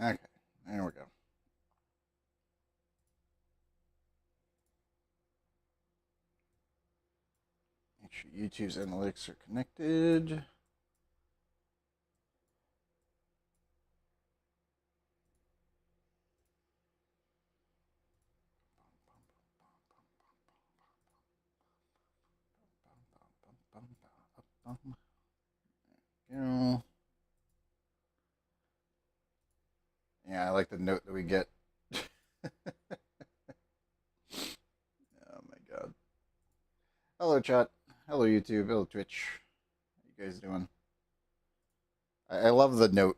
Okay, there we go. Make sure YouTube's analytics are connected. You know, yeah, I like the note that we get. Oh my god. Hello, chat. Hello, YouTube. Hello, Twitch. How you guys doing? I love the note.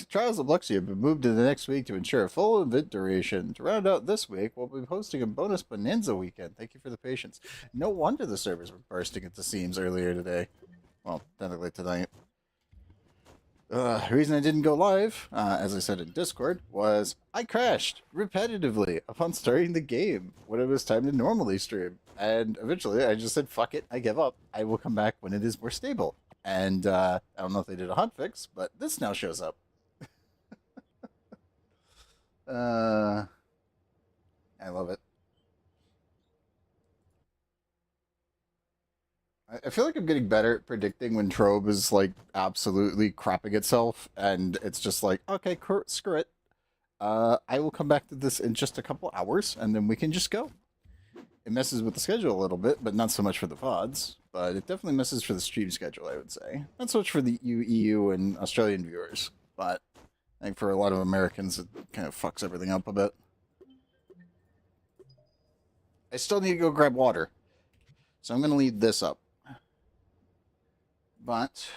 Trials of Luxia have been moved to the next week to ensure a full event duration. To round out this week, we'll be hosting a bonus Bonanza weekend. Thank you for the patience. No wonder the servers were bursting at the seams earlier today. Well, technically tonight. The reason I didn't go live, as I said in Discord, was I crashed repetitively upon starting the game when it was time to normally stream. And eventually I just said, fuck it, I give up. I will come back when it is more stable. And I don't know if they did a hotfix, but this now shows up. I love it. I feel like I'm getting better at predicting when Trove is like absolutely crapping itself, and it's just like, okay, screw it. I will come back to this in just a couple hours, and then we can just go. It messes with the schedule a little bit, but not so much for the VODs. But it definitely messes for the stream schedule, I would say. Not so much for the EU and Australian viewers, but I think for a lot of Americans, it kind of fucks everything up a bit. I still need to go grab water, so I'm going to leave this up. But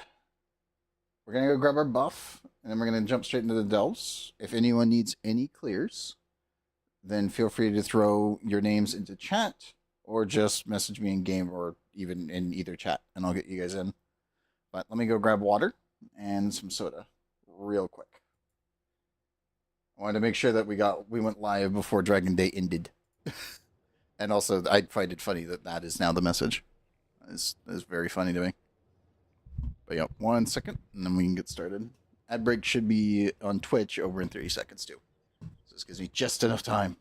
we're going to go grab our buff, and then we're going to jump straight into the delves. If anyone needs any clears, then feel free to throw your names into chat or just message me in game or even in either chat, and I'll get you guys in. But let me go grab water and some soda real quick. I wanted to make sure that we went live before Dragon Day ended. And also, I find it funny that that is now the message. It's very funny to me. But yeah, 1 second, and then we can get started. Ad break should be on Twitch over in 30 seconds, too. So this gives me just enough time.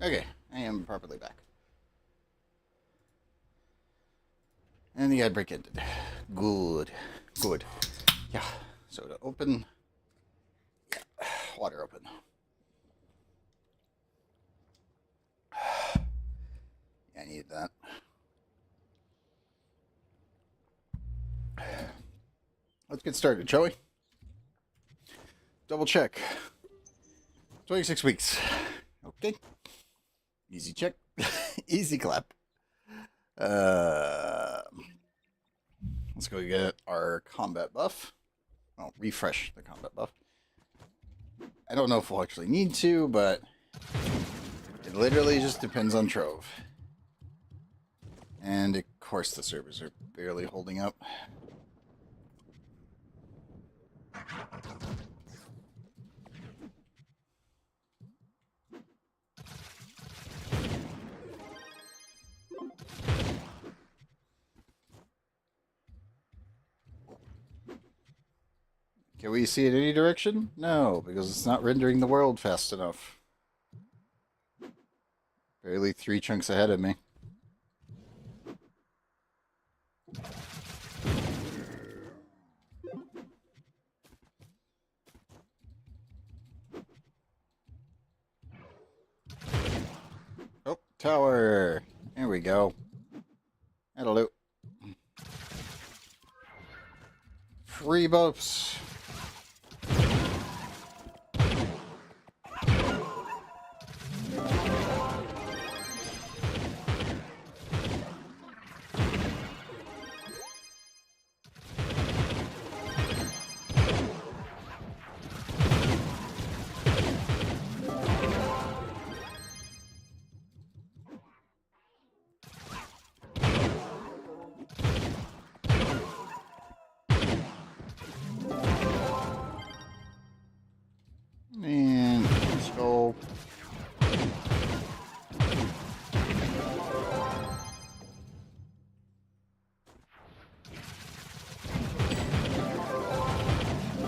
Okay, I am properly back. And the ad break ended. Good. Good. Yeah. Soda open. Yeah. Water open. Yeah, I need that. Let's get started, shall we? Double check. 26 weeks. Okay. Easy check. Easy clap. Let's go get our combat buff. Well, refresh the combat buff. I don't know if we'll actually need to, but it literally just depends on Trove. And of course the servers are barely holding up. Can we see in any direction? No, because it's not rendering the world fast enough. Barely 3 chunks ahead of me. Oh, tower. There we go. That'll do. Free buffs. And let's go.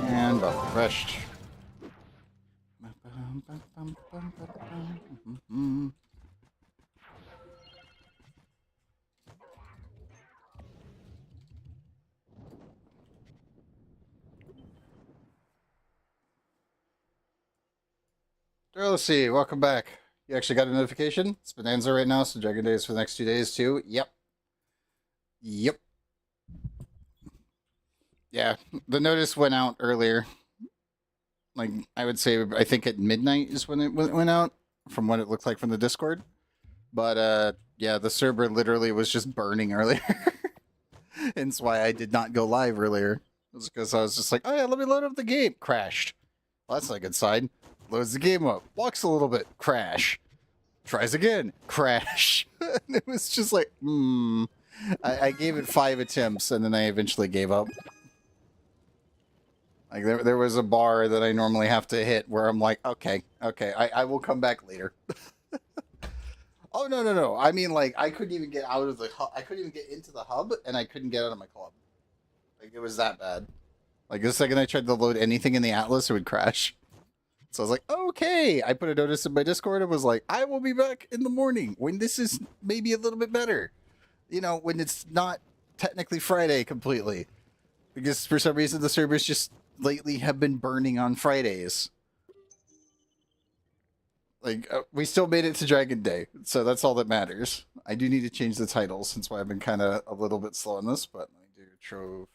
And buff refreshed. Let's see, welcome back. You actually got a notification? It's Bonanza right now, so Dragon Day is for the next 2 days too. Yep. Yep. Yeah, the notice went out earlier. Like, I would say, I think at midnight is when it went out, from what it looked like from the Discord. But, yeah, the server literally was just burning earlier. Hence why I did not go live earlier. It was because I was just like, oh yeah, let me load up the game. Crashed. Well, that's not a good sign. Loads the game up. Walks a little bit. Crash. Tries again. Crash. And it was just like, I gave it 5 attempts, and then I eventually gave up. Like, there was a bar that I normally have to hit where I'm like, okay, I will come back later. Oh, no. I mean, like, I couldn't even get out of the hub. I couldn't even get into the hub, and I couldn't get out of my club. Like, it was that bad. Like, the second I tried to load anything in the Atlas, it would crash. So I was like, okay. I put a notice in my Discord and was like, I will be back in the morning when this is maybe a little bit better. You know, when it's not technically Friday completely. Because for some reason, the servers just lately have been burning on Fridays. Like, we still made it to Dragon Day, so that's all that matters. I do need to change the title, since I've been kind of a little bit slow on this, but I do Trove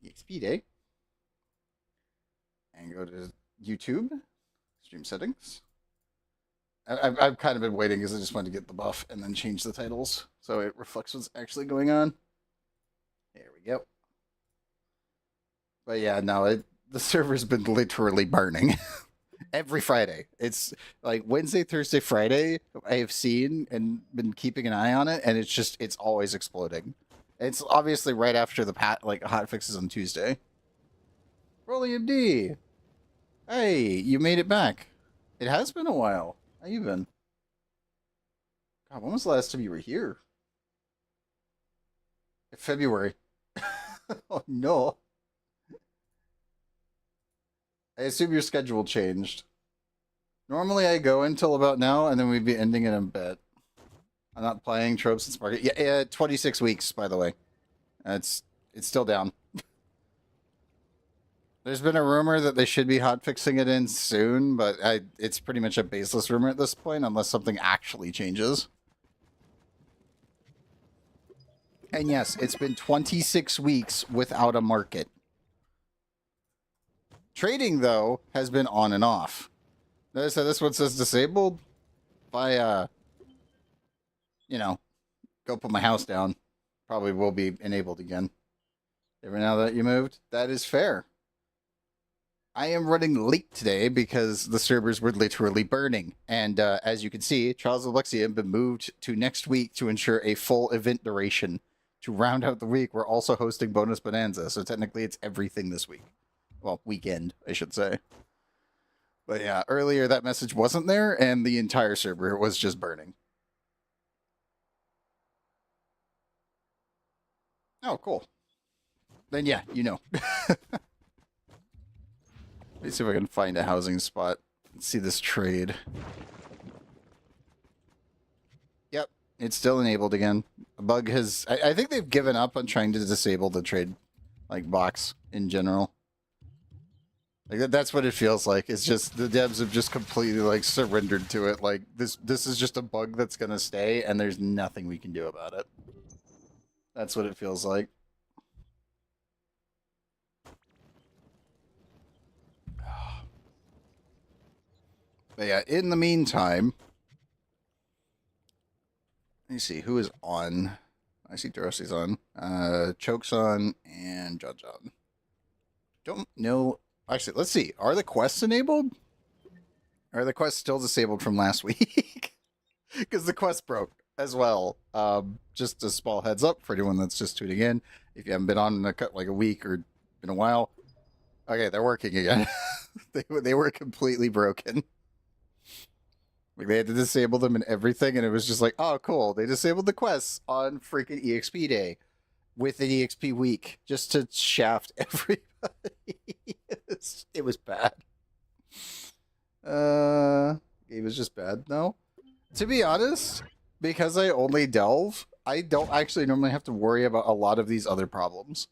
EXP Day. And go to YouTube, stream settings. I've kind of been waiting because I just wanted to get the buff and then change the titles so it reflects what's actually going on. There we go. But yeah, no, the server's been literally burning. Every Friday. It's like Wednesday, Thursday, Friday, I have seen and been keeping an eye on it, and it's always exploding. It's obviously right after the hot fixes on Tuesday. Rolly MD! Hey, you made it back. It has been a while. How you been? God, when was the last time you were here? February. Oh no. I assume your schedule changed. Normally I go until about now, and then we'd be ending in a bit. I'm not playing Trove since Market. Yeah, 26 weeks, by the way. It's still down. There's been a rumor that they should be hotfixing it in soon, but it's pretty much a baseless rumor at this point, unless something actually changes. And yes, it's been 26 weeks without a market. Trading, though, has been on and off. Notice how this one says disabled? If I, you know, go put my house down, probably will be enabled again. Every now that you moved, that is fair. I am running late today because the servers were literally burning. And as you can see, Trials of Lexia have been moved to next week to ensure a full event duration. To round out the week, we're also hosting Bonus Bonanza, so technically it's everything this week. Well, weekend, I should say. But yeah, earlier that message wasn't there, and the entire server was just burning. Oh, cool. Then yeah, you know. Let me see if I can find a housing spot. Let's see this trade. Yep, it's still enabled again. A bug has... I think they've given up on trying to disable the trade, like, box in general. Like, that's what it feels like. It's just, the devs have just completely, like, surrendered to it. Like, this is just a bug that's gonna stay, and there's nothing we can do about it. That's what it feels like. But yeah, in the meantime... Let me see, who is on? I see Dorothy's on. Choke's on, and John's on. Don't know... Actually, let's see. Are the quests enabled? Or are the quests still disabled from last week? Because the quest broke as well. Just a small heads up for anyone that's just tuning in. If you haven't been on in like a week or been a while. Okay, they're working again. they were completely broken. Like, they had to disable them and everything, and it was just like, oh, cool. They disabled the quests on freaking EXP day with an EXP week just to shaft everybody. It was bad. It was just bad, no? To be honest, because I only delve, I don't actually normally have to worry about a lot of these other problems.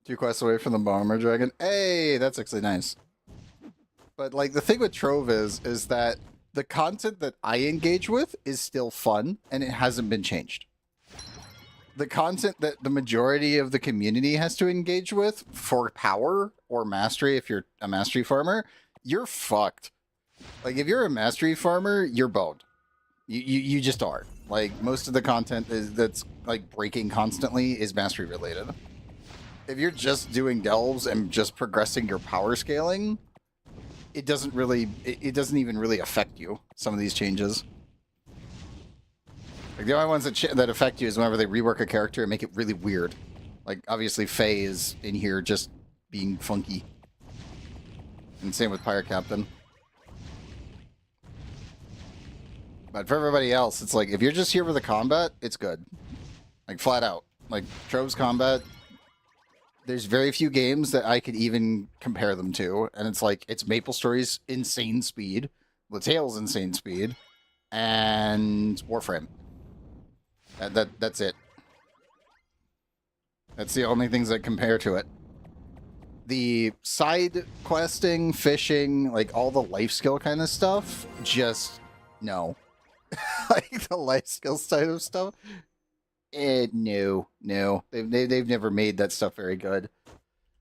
2 quests away from the Bomber Dragon. Hey, that's actually nice. But, like, the thing with Trove is that the content that I engage with is still fun, and it hasn't been changed. The content that the majority of the community has to engage with for power or mastery, if you're a mastery farmer, you're fucked. Like, if you're a mastery farmer, you're boned. You just are. Like, most of the content that's, like, breaking constantly is mastery related. If you're just doing delves and just progressing your power scaling... It doesn't really, it doesn't even really affect you, some of these changes. Like, the only ones that affect you is whenever they rework a character and make it really weird. Like, obviously, Faye is in here just being funky. And same with Pirate Captain. But for everybody else, it's like, if you're just here for the combat, it's good. Like, flat out. Like, Trove's combat... There's very few games that I could even compare them to, and it's like, it's MapleStory's insane speed, Laetale's insane speed, and Warframe. That's it. That's the only things that compare to it. The side questing, fishing, like all the life skill kind of stuff, just no. Like the life skill side of stuff. No. They've never made that stuff very good.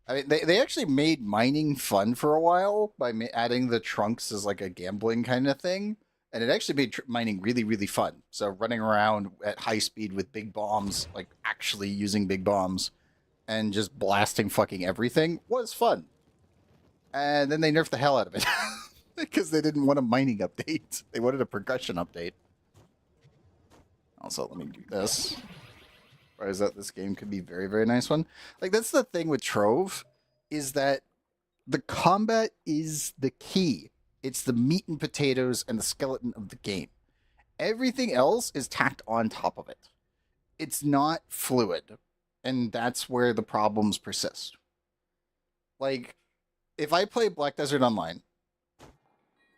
I mean, they actually made mining fun for a while by adding the trunks as like a gambling kind of thing. And it actually made mining really, really fun. So running around at high speed with big bombs, like actually using big bombs and just blasting fucking everything was fun. And then they nerfed the hell out of it because they didn't want a mining update. They wanted a progression update. Also, let me do this. Or is that this game could be a very, very nice one? Like, that's the thing with Trove, is that the combat is the key. It's the meat and potatoes and the skeleton of the game. Everything else is tacked on top of it. It's not fluid. And that's where the problems persist. Like, if I play Black Desert Online,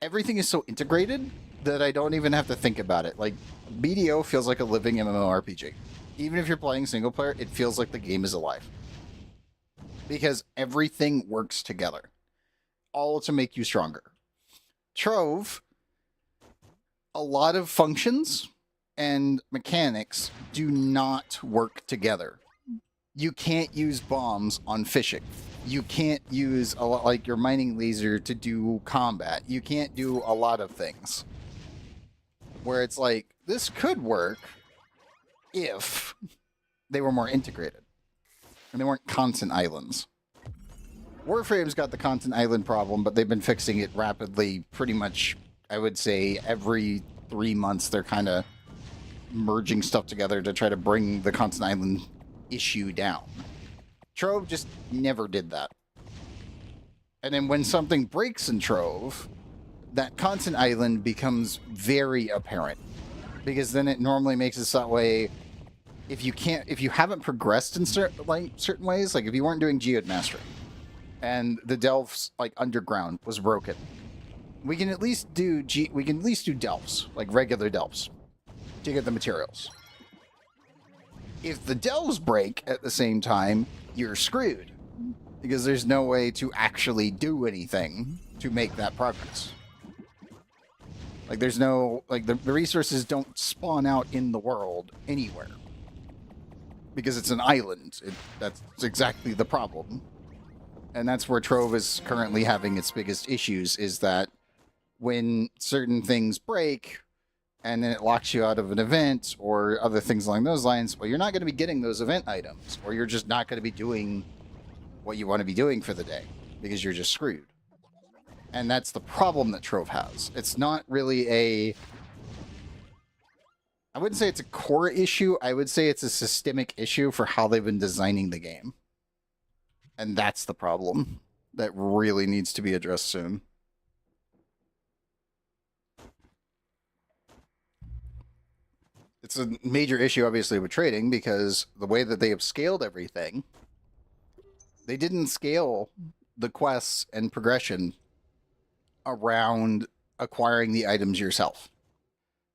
everything is so integrated that I don't even have to think about it. Like, BDO feels like a living MMORPG. Even if you're playing single player, it feels like the game is alive. Because everything works together. All to make you stronger. Trove, a lot of functions and mechanics do not work together. You can't use bombs on fishing. You can't use a lot, like your mining laser to do combat. You can't do a lot of things. Where it's like, this could work if they were more integrated. And they weren't constant islands. Warframe's got the constant island problem, but they've been fixing it rapidly pretty much, I would say, every 3 months they're kind of merging stuff together to try to bring the constant island issue down. Trove just never did that. And then when something breaks in Trove, that content island becomes very apparent. Because then it normally makes it that way. If you haven't progressed in certain ways, like if you weren't doing Geode Mastery and the delves like underground was broken, we can at least do delves, like regular delves, to get the materials. If the delves break at the same time, you're screwed. Because there's no way to actually do anything to make that progress. Like there's no, like the resources don't spawn out in the world anywhere. Because it's an island. That's exactly the problem. And that's where Trove is currently having its biggest issues, is that when certain things break and then it locks you out of an event or other things along those lines, well, you're not going to be getting those event items, or you're just not going to be doing what you want to be doing for the day because you're just screwed. And that's the problem that Trove has. It's not really I wouldn't say it's a core issue. I would say it's a systemic issue for how they've been designing the game. And that's the problem that really needs to be addressed soon. It's a major issue, obviously, with trading, because the way that they have scaled everything, they didn't scale the quests and progression around acquiring the items yourself.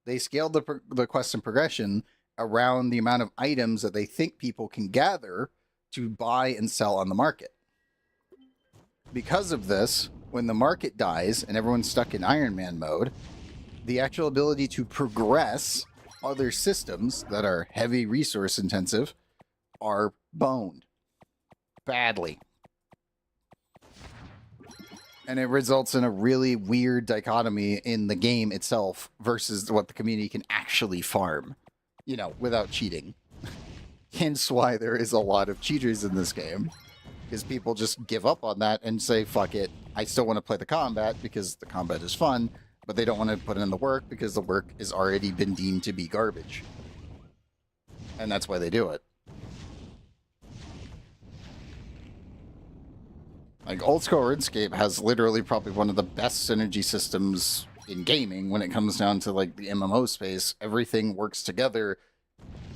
They scaled the quest and progression around the amount of items that they think people can gather to buy and sell on the market. Because of this, when the market dies and everyone's stuck in Iron Man mode, the actual ability to progress other systems that are heavy resource intensive are boned badly. And it results in a really weird dichotomy in the game itself versus what the community can actually farm, you know, without cheating. Hence why there is a lot of cheaters in this game, is people just give up on that and say, fuck it, I still want to play the combat because the combat is fun, but they don't want to put in the work because the work has already been deemed to be garbage. And that's why they do it. Like, old school RuneScape has literally probably one of the best synergy systems in gaming when it comes down to, like, the MMO space. Everything works together.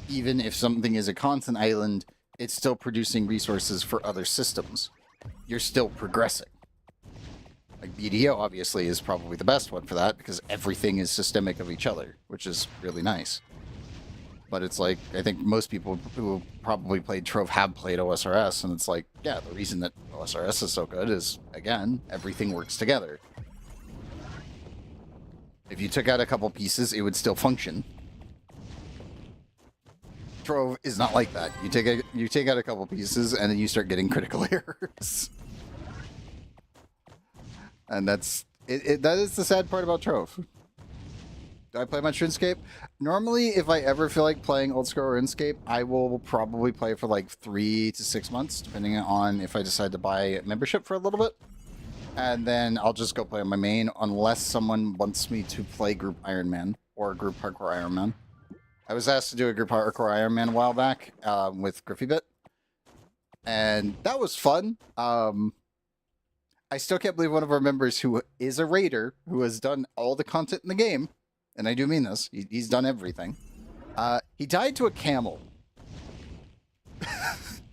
Even if something is a content island, it's still producing resources for other systems. You're still progressing. Like, BDO, obviously, is probably the best one for that, because everything is systemic of each other, which is really nice. But it's like, I think most people who probably played Trove have played OSRS, and it's like, yeah, the reason that OSRS is so good is, again, everything works together. If you took out a couple pieces, it would still function. Trove is not like that. You take out a couple pieces, and then you start getting critical errors. And that is the sad part about Trove. Do I play much RuneScape? Normally, if I ever feel like playing old school RuneScape, I will probably play for like 3 to 6 months, depending on if I decide to buy a membership for a little bit. And then I'll just go play on my main, unless someone wants me to play Group Iron Man or Group Hardcore Iron Man. I was asked to do a Group Hardcore Iron Man a while back with GriffyBit, and that was fun. I still can't believe one of our members, who is a raider, who has done all the content in the game, and I do mean this, he's done everything. He died to a camel.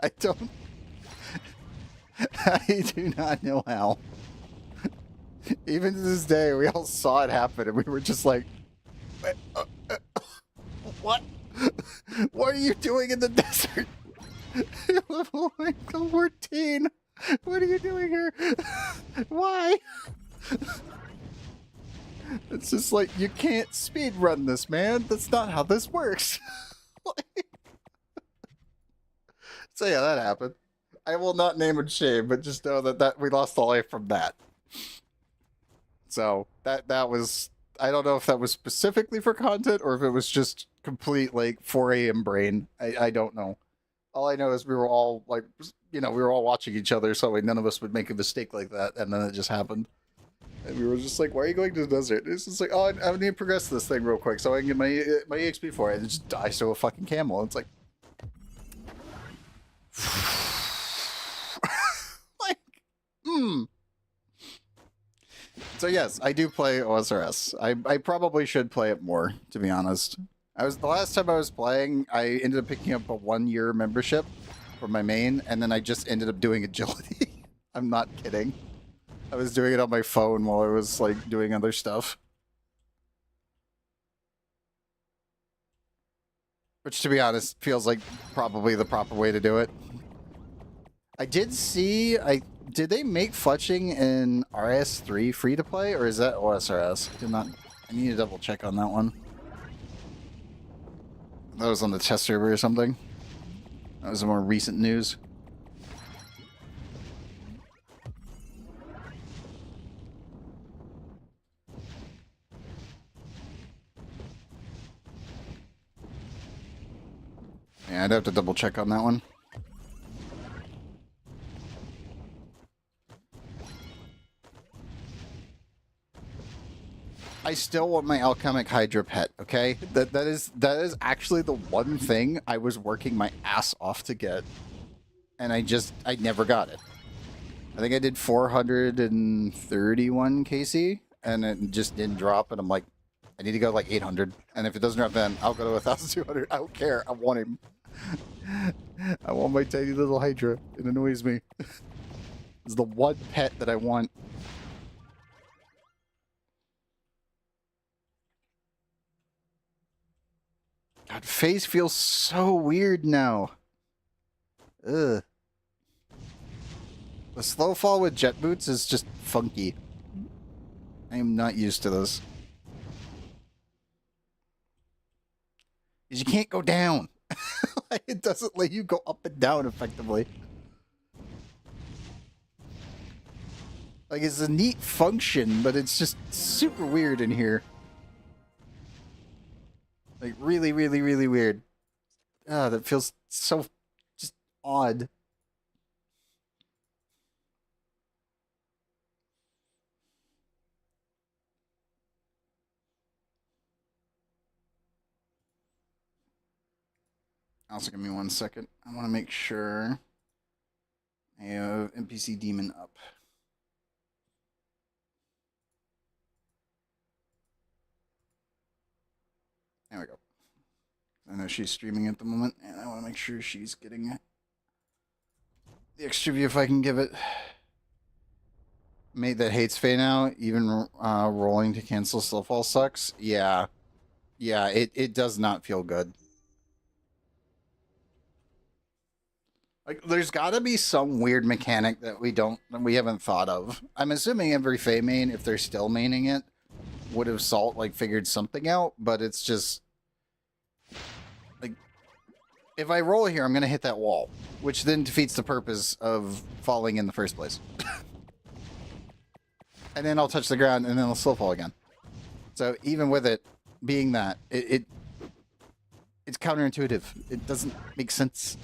I do not know how. Even to this day, we all saw it happen, and we were just like, what? What are you doing in the desert? Level 14. What are you doing here? Why? It's just like, you can't speed run this, man. That's not how this works. So yeah, that happened. I will not name and shame, but just know that we lost a life from that. So that was, I don't know if that was specifically for content or if it was just complete like 4 a.m. brain. I don't know. All I know is we were all like, you know, we were all watching each other, so none of us would make a mistake like that, and then it just happened. And we were just like, why are you going to the desert? It's just like, oh, I need to progress this thing real quick so I can get my EXP for it. And it just dies to a fucking camel. It's like... So yes, I do play OSRS. I probably should play it more, to be honest. The last time I was playing, I ended up picking up a 1-year membership for my main, and then I just ended up doing agility. I'm not kidding. I was doing it on my phone while I was like doing other stuff. Which, to be honest, feels like probably the proper way to do it. I did see, did they make fletching in RS3 free to play, or is that OSRS? I need to double check on that one. That was on the test server or something. That was the more recent news. Yeah, I'd have to double check on that one. I still want my alchemic hydra pet, okay? That is actually the one thing I was working my ass off to get. And I never got it. I think I did 431 KC and it just didn't drop, and I'm like, I need to go like 800. And if it doesn't drop, then I'll go to 1,200. I don't care. I want him. I want my tiny little hydra. It annoys me. It's the one pet that I want. God, face feels so weird now. Ugh. The slow fall with jet boots is just funky. I am not used to this. Because you can't go down. It doesn't let you go up and down effectively. Like, it's a neat function, but it's just super weird in here. Like, really, really, really weird. Ah, that feels so just odd. Also, give me 1 second. I want to make sure I have NPC Demon up. There we go. I know she's streaming at the moment, and I want to make sure she's getting the extra view if I can give it. Mate that hates Faye now, even rolling to cancel Slowfall sucks. Yeah. Yeah, it does not feel good. Like, there's gotta be some weird mechanic that we haven't thought of. I'm assuming every Faye main, if they're still maining it, would have figured something out, but it's just like, if I roll here, I'm gonna hit that wall, which then defeats the purpose of falling in the first place. And then I'll touch the ground, and then I'll slow fall again. So even with it being that, it's counterintuitive. It doesn't make sense.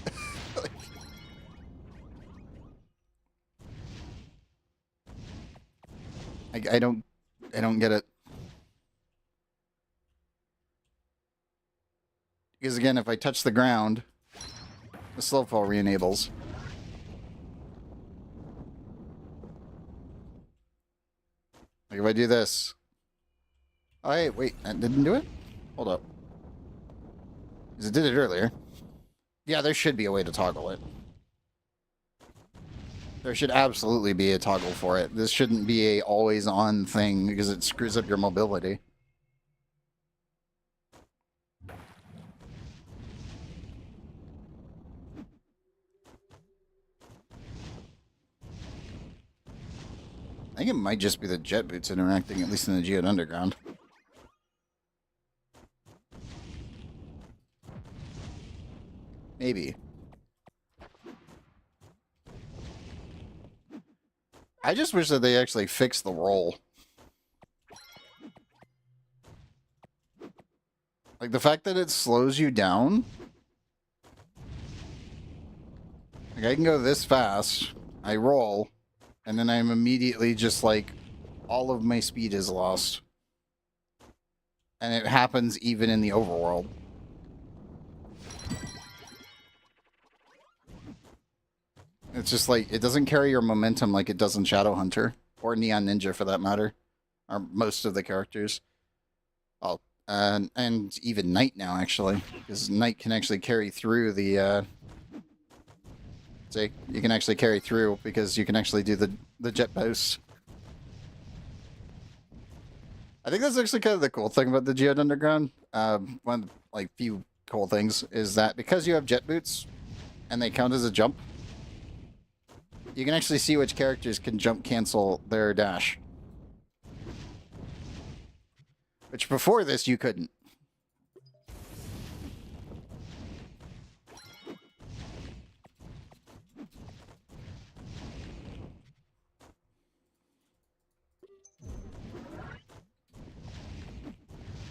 Like, I don't get it. Because again, if I touch the ground, the slow fall re-enables. Like if I do this. Oh, hey, wait, that didn't do it? Hold up. Because it did it earlier. Yeah, there should be a way to toggle it. There should absolutely be a toggle for it. This shouldn't be a always on thing because it screws up your mobility. I think it might just be the jet boots interacting, at least in the Geode Underground. Maybe. I just wish that they actually fixed the roll. Like, the fact that it slows you down. Like, I can go this fast, I roll, and then I'm immediately just like, all of my speed is lost. And it happens even in the overworld. It's just like, it doesn't carry your momentum like it does in Shadowhunter, or Neon Ninja for that matter, or most of the characters. Oh, and even Knight now, actually, because Knight can actually carry through the, see, you can actually carry through because you can actually do the jet boost. I think that's actually kind of the cool thing about the Geode Underground. One of the, like, few cool things is that because you have jet boots and they count as a jump, you can actually see which characters can jump cancel their dash. Which before this, you couldn't.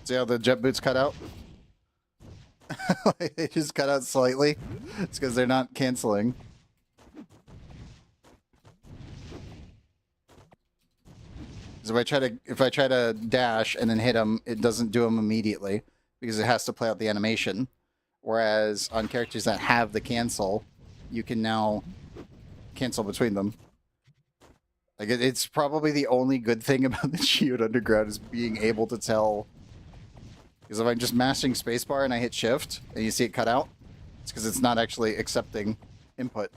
See how the jet boots cut out? They just cut out slightly. It's because they're not canceling. So if I try to dash and then hit him, it doesn't do him immediately because it has to play out the animation. Whereas on characters that have the cancel, you can now cancel between them. Like it's probably the only good thing about the Geode Underground is being able to tell. Because if I'm just mashing spacebar and I hit shift and you see it cut out, it's because it's not actually accepting input.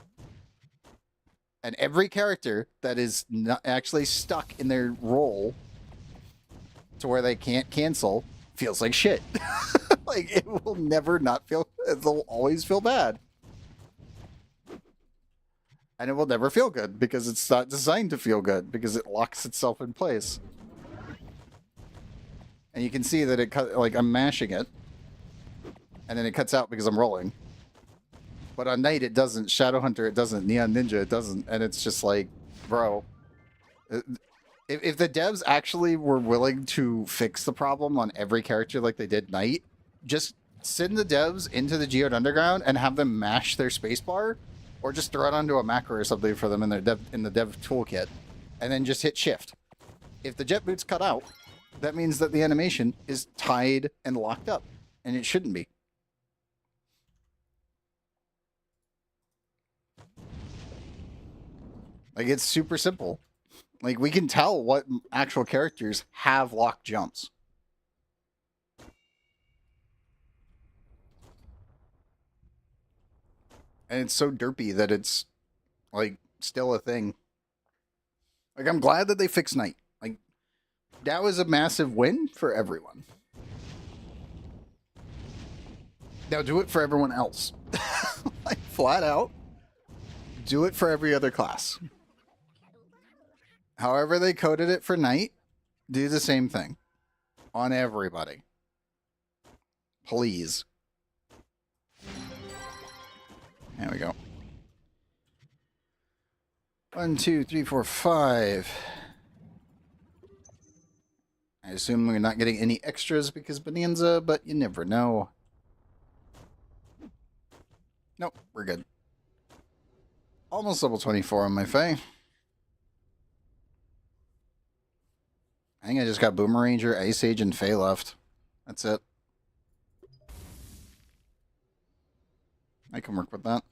And every character that is not actually stuck in their role to where they can't cancel feels like shit. Like, it will never not feel, they'll always feel bad. And it will never feel good because it's not designed to feel good because it locks itself in place. And you can see that it cut, like, I'm mashing it and then it cuts out because I'm rolling. But on Knight, it doesn't. Shadowhunter, it doesn't. Neon Ninja, it doesn't. And it's just like, bro. If the devs actually were willing to fix the problem on every character like they did Knight, just send the devs into the Geode Underground and have them mash their spacebar, or just throw it onto a macro or something for them in their the dev toolkit, and then just hit shift. If the jet boots cut out, that means that the animation is tied and locked up, and it shouldn't be. Like, it's super simple. Like, we can tell what actual characters have locked jumps. And it's so derpy that it's, like, still a thing. Like, I'm glad that they fixed Knight. Like, that was a massive win for everyone. Now do it for everyone else. Like, flat out, do it for every other class. However they coded it for Knight, do the same thing on everybody. Please. There we go. 1, 2, 3, 4, 5. I assume we're not getting any extras because Bonanza, but you never know. Nope, we're good. Almost level 24 on my Fae. I think I just got Boomeranger, Ice Age, and Fae left. That's it. I can work with that.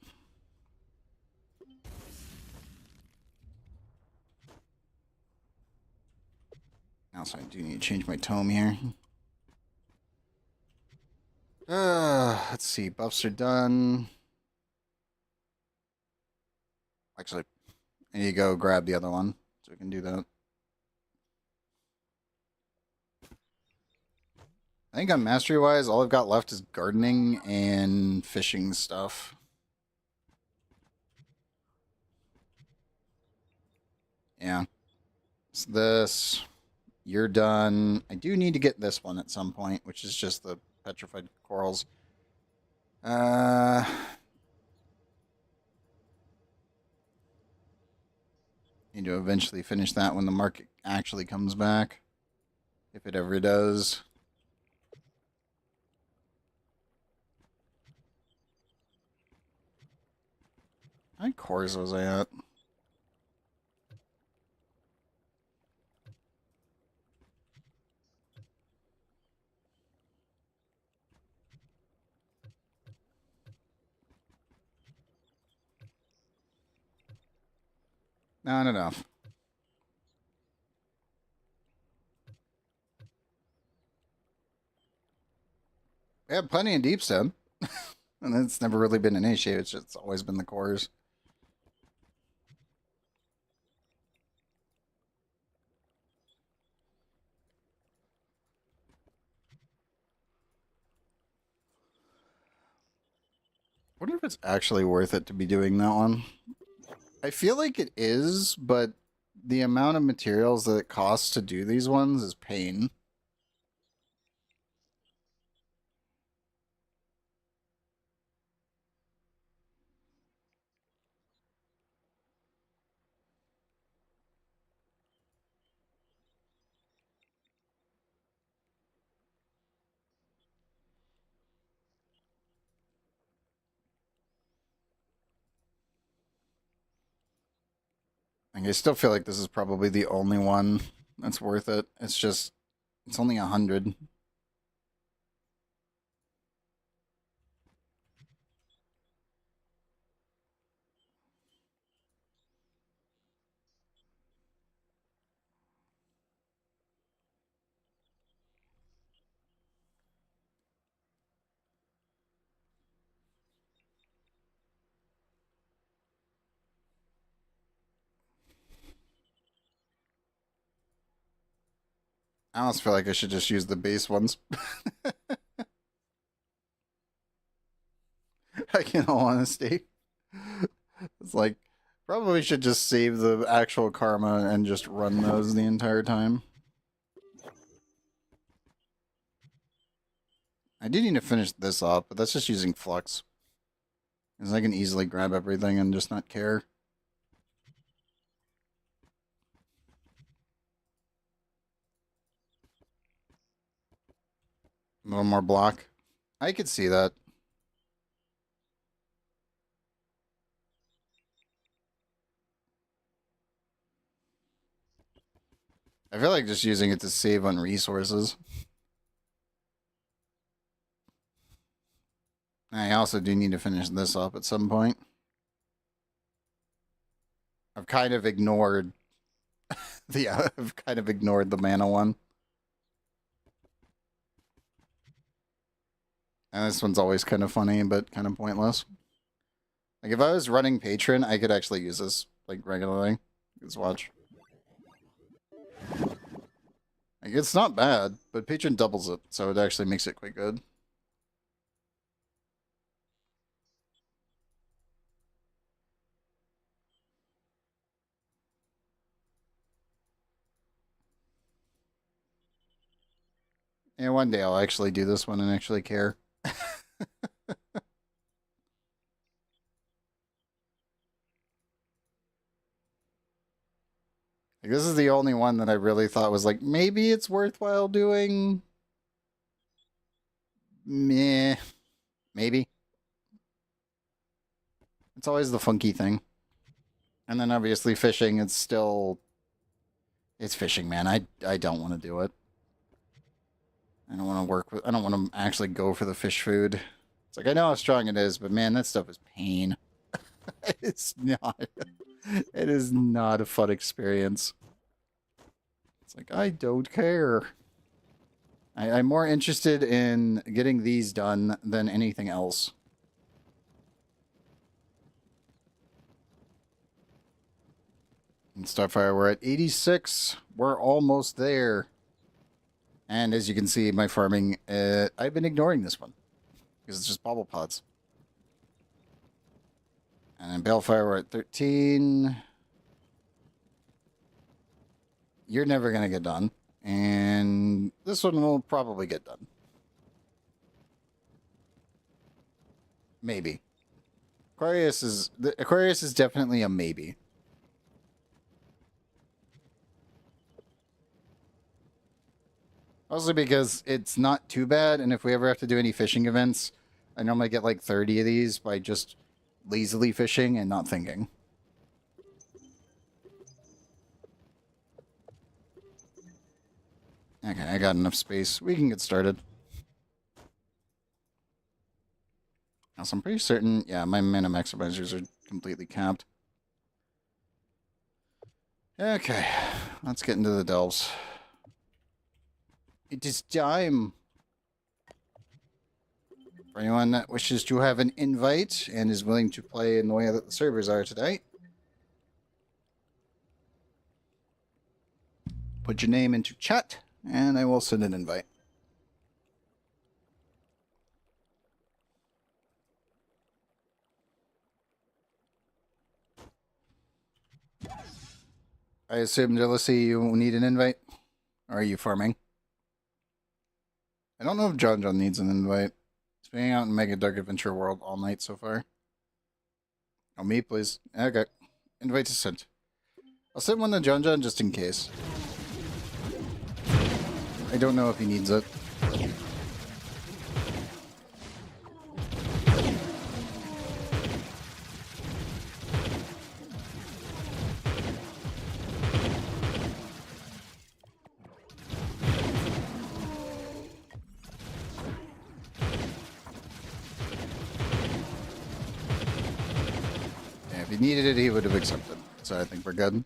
Also, I do need to change my tome here. Let's see. Buffs are done. Actually, I need to go grab the other one so we can do that. I think on mastery-wise, all I've got left is gardening and fishing stuff. Yeah. It's this. You're done. I do need to get this one at some point, which is just the petrified corals. Need to eventually finish that when the market actually comes back. If it ever does. How many cores was I at? Not enough. We have plenty of deep stone. And it's never really been an issue. It's always been the cores. I wonder if it's actually worth it to be doing that one. I feel like it is, but the amount of materials that it costs to do these ones is pain. Like, I still feel like this is probably the only one that's worth it. It's just, it's only 100. I almost feel like I should just use the base ones. Like, in all honesty. It's like, probably should just save the actual karma and just run those the entire time. I do need to finish this off, but that's just using flux. Because I can easily grab everything and just not care. A little more block. I could see that. I feel like just using it to save on resources. I also do need to finish this up at some point. I've kind of ignored I've kind of ignored the mana one. And this one's always kind of funny, but kind of pointless. Like, if I was running Patron, I could actually use this, like, regularly. Just watch. Like, it's not bad, but Patron doubles it, so it actually makes it quite good. And one day I'll actually do this one and actually care. Like, this is the only one that I really thought was like, maybe it's worthwhile doing. Meh. Maybe. It's always the funky thing. And then obviously fishing, it's still... It's fishing, man. I don't want to do it. I don't want to work with... I don't want to actually go for the fish food. It's like, I know how strong it is, but man, that stuff is pain. It's not... It is not a fun experience. It's like, I don't care. I'm more interested in getting these done than anything else. And Starfire, we're at 86. We're almost there. And as you can see, my farming, I've been ignoring this one. Because it's just bobble pods. And then Balefire, we're at 13. You're never going to get done. And this one will probably get done. Maybe. Aquarius is definitely a maybe. Mostly because it's not too bad, and if we ever have to do any fishing events, I normally get like 30 of these by just lazily fishing and not thinking. Okay, I got enough space. We can get started. Also, I'm pretty certain, yeah, my mana maximizers are completely capped. Okay, let's get into the delves. It is time. For anyone that wishes to have an invite and is willing to play in the way that the servers are today, put your name into chat, and I will send an invite. I assume, Jealousy, you need an invite? Or are you farming? I don't know if John needs an invite. He's been out in Mega Dark Adventure World all night so far. Oh, me, please. Okay. Invite is sent. I'll send one to John just in case. I don't know if he needs it. Yeah, if he needed it, he would have accepted. So I think we're good.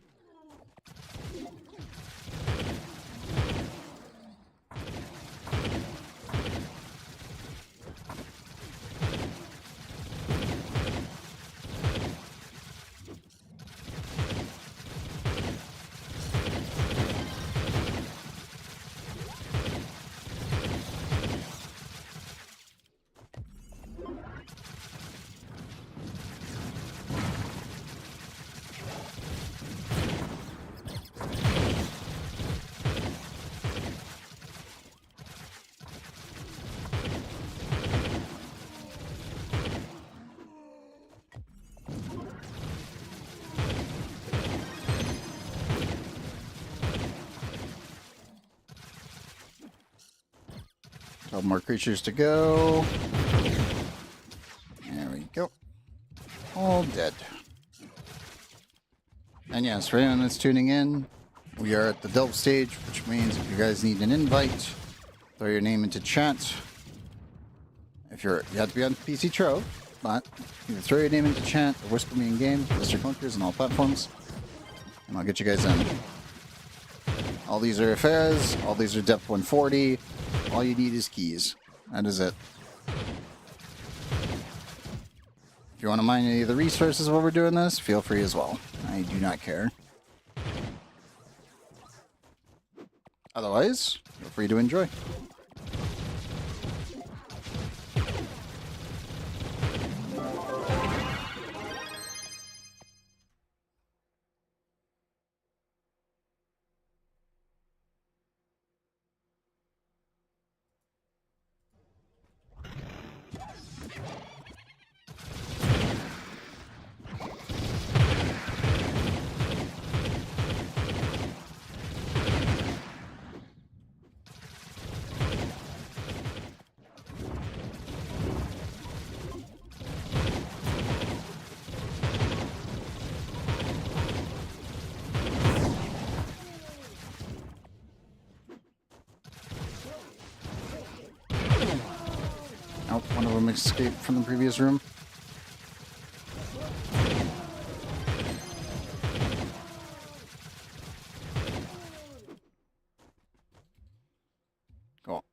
Couple more creatures to go. There we go. All dead. And yes, for anyone that's tuning in, we are at the delve stage, which means if you guys need an invite, throw your name into chat. If you have to be on PC Trove, but you can throw your name into chat or whisper me in game, Mr. Clunkers on all platforms, and I'll get you guys in. All these are Iferas, all these are depth 140. All you need is keys. That is it. If you want to mine any of the resources while we're doing this, feel free as well. I do not care. Otherwise, feel free to enjoy. Oh, one of them escaped from the previous room. Cool.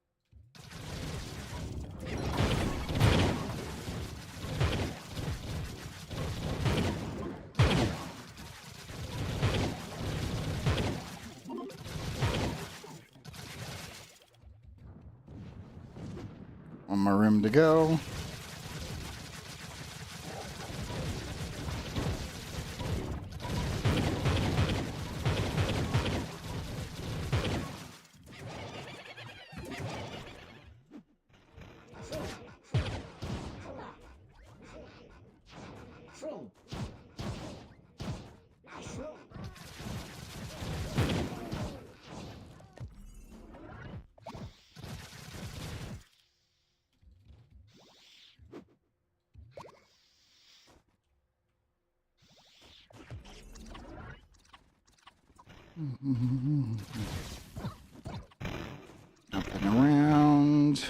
One more room to go. Up and around.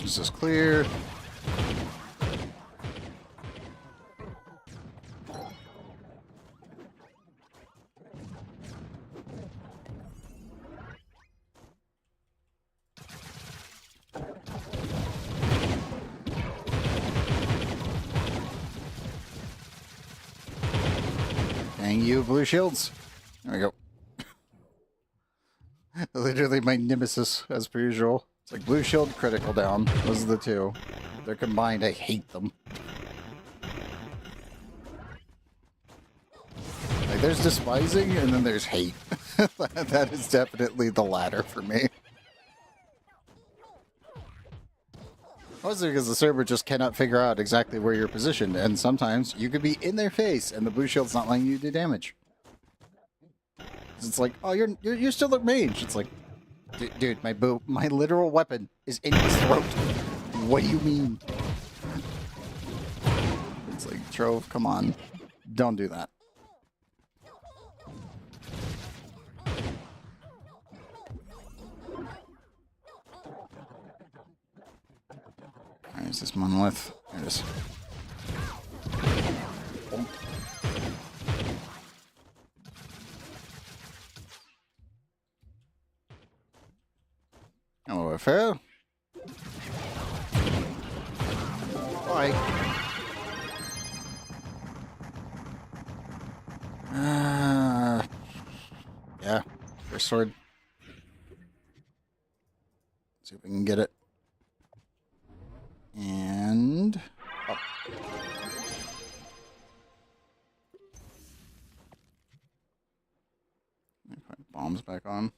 This is clear. Dang you, blue shields. There we go. Literally my nemesis, as per usual. It's like blue shield, critical down. Those are the two. They're combined, I hate them. Like, there's despising, and then there's hate. That is definitely the latter for me. Mostly because the server just cannot figure out exactly where you're positioned, and sometimes you could be in their face, and the blue shield's not letting you do damage. It's like, oh, you still look mage. It's like, dude, my literal weapon is in his throat. What do you mean? It's like, Trove, come on, don't do that. Where's this monolith? There it is. Hello, Ifera. Bye. Yeah, first sword. See if we can get it. And up. Let me put bombs back on.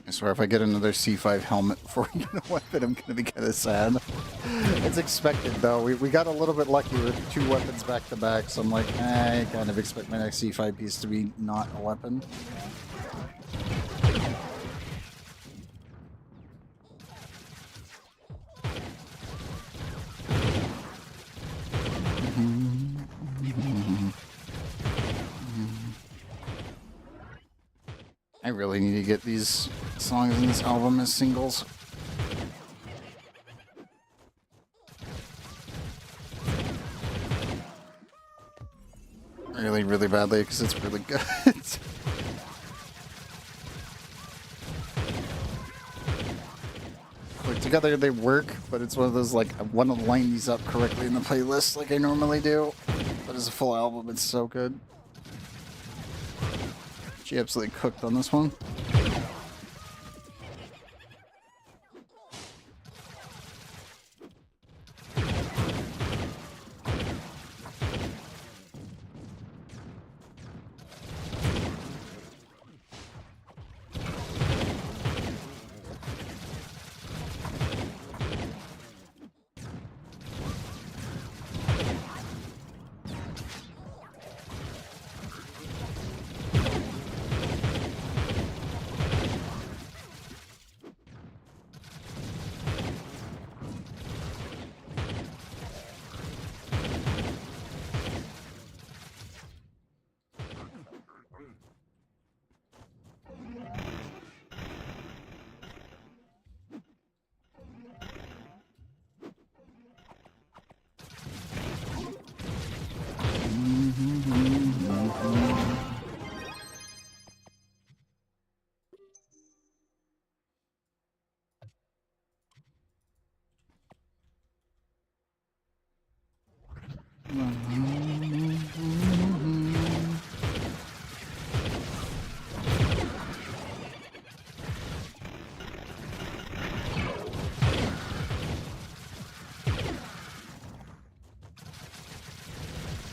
I swear if I get another C5 helmet before we get a weapon, I'm going to be kind of sad. It's expected, though. We got a little bit lucky with 2 weapons back to back, so I'm like, I kind of expect my next C5 piece to be not a weapon. I really need to get these songs in this album as singles. Really, really badly, because it's really good. Like, together they work, but it's one of those, like, I want to line these up correctly in the playlist like I normally do. But as a full album, it's so good. She absolutely cooked on this one.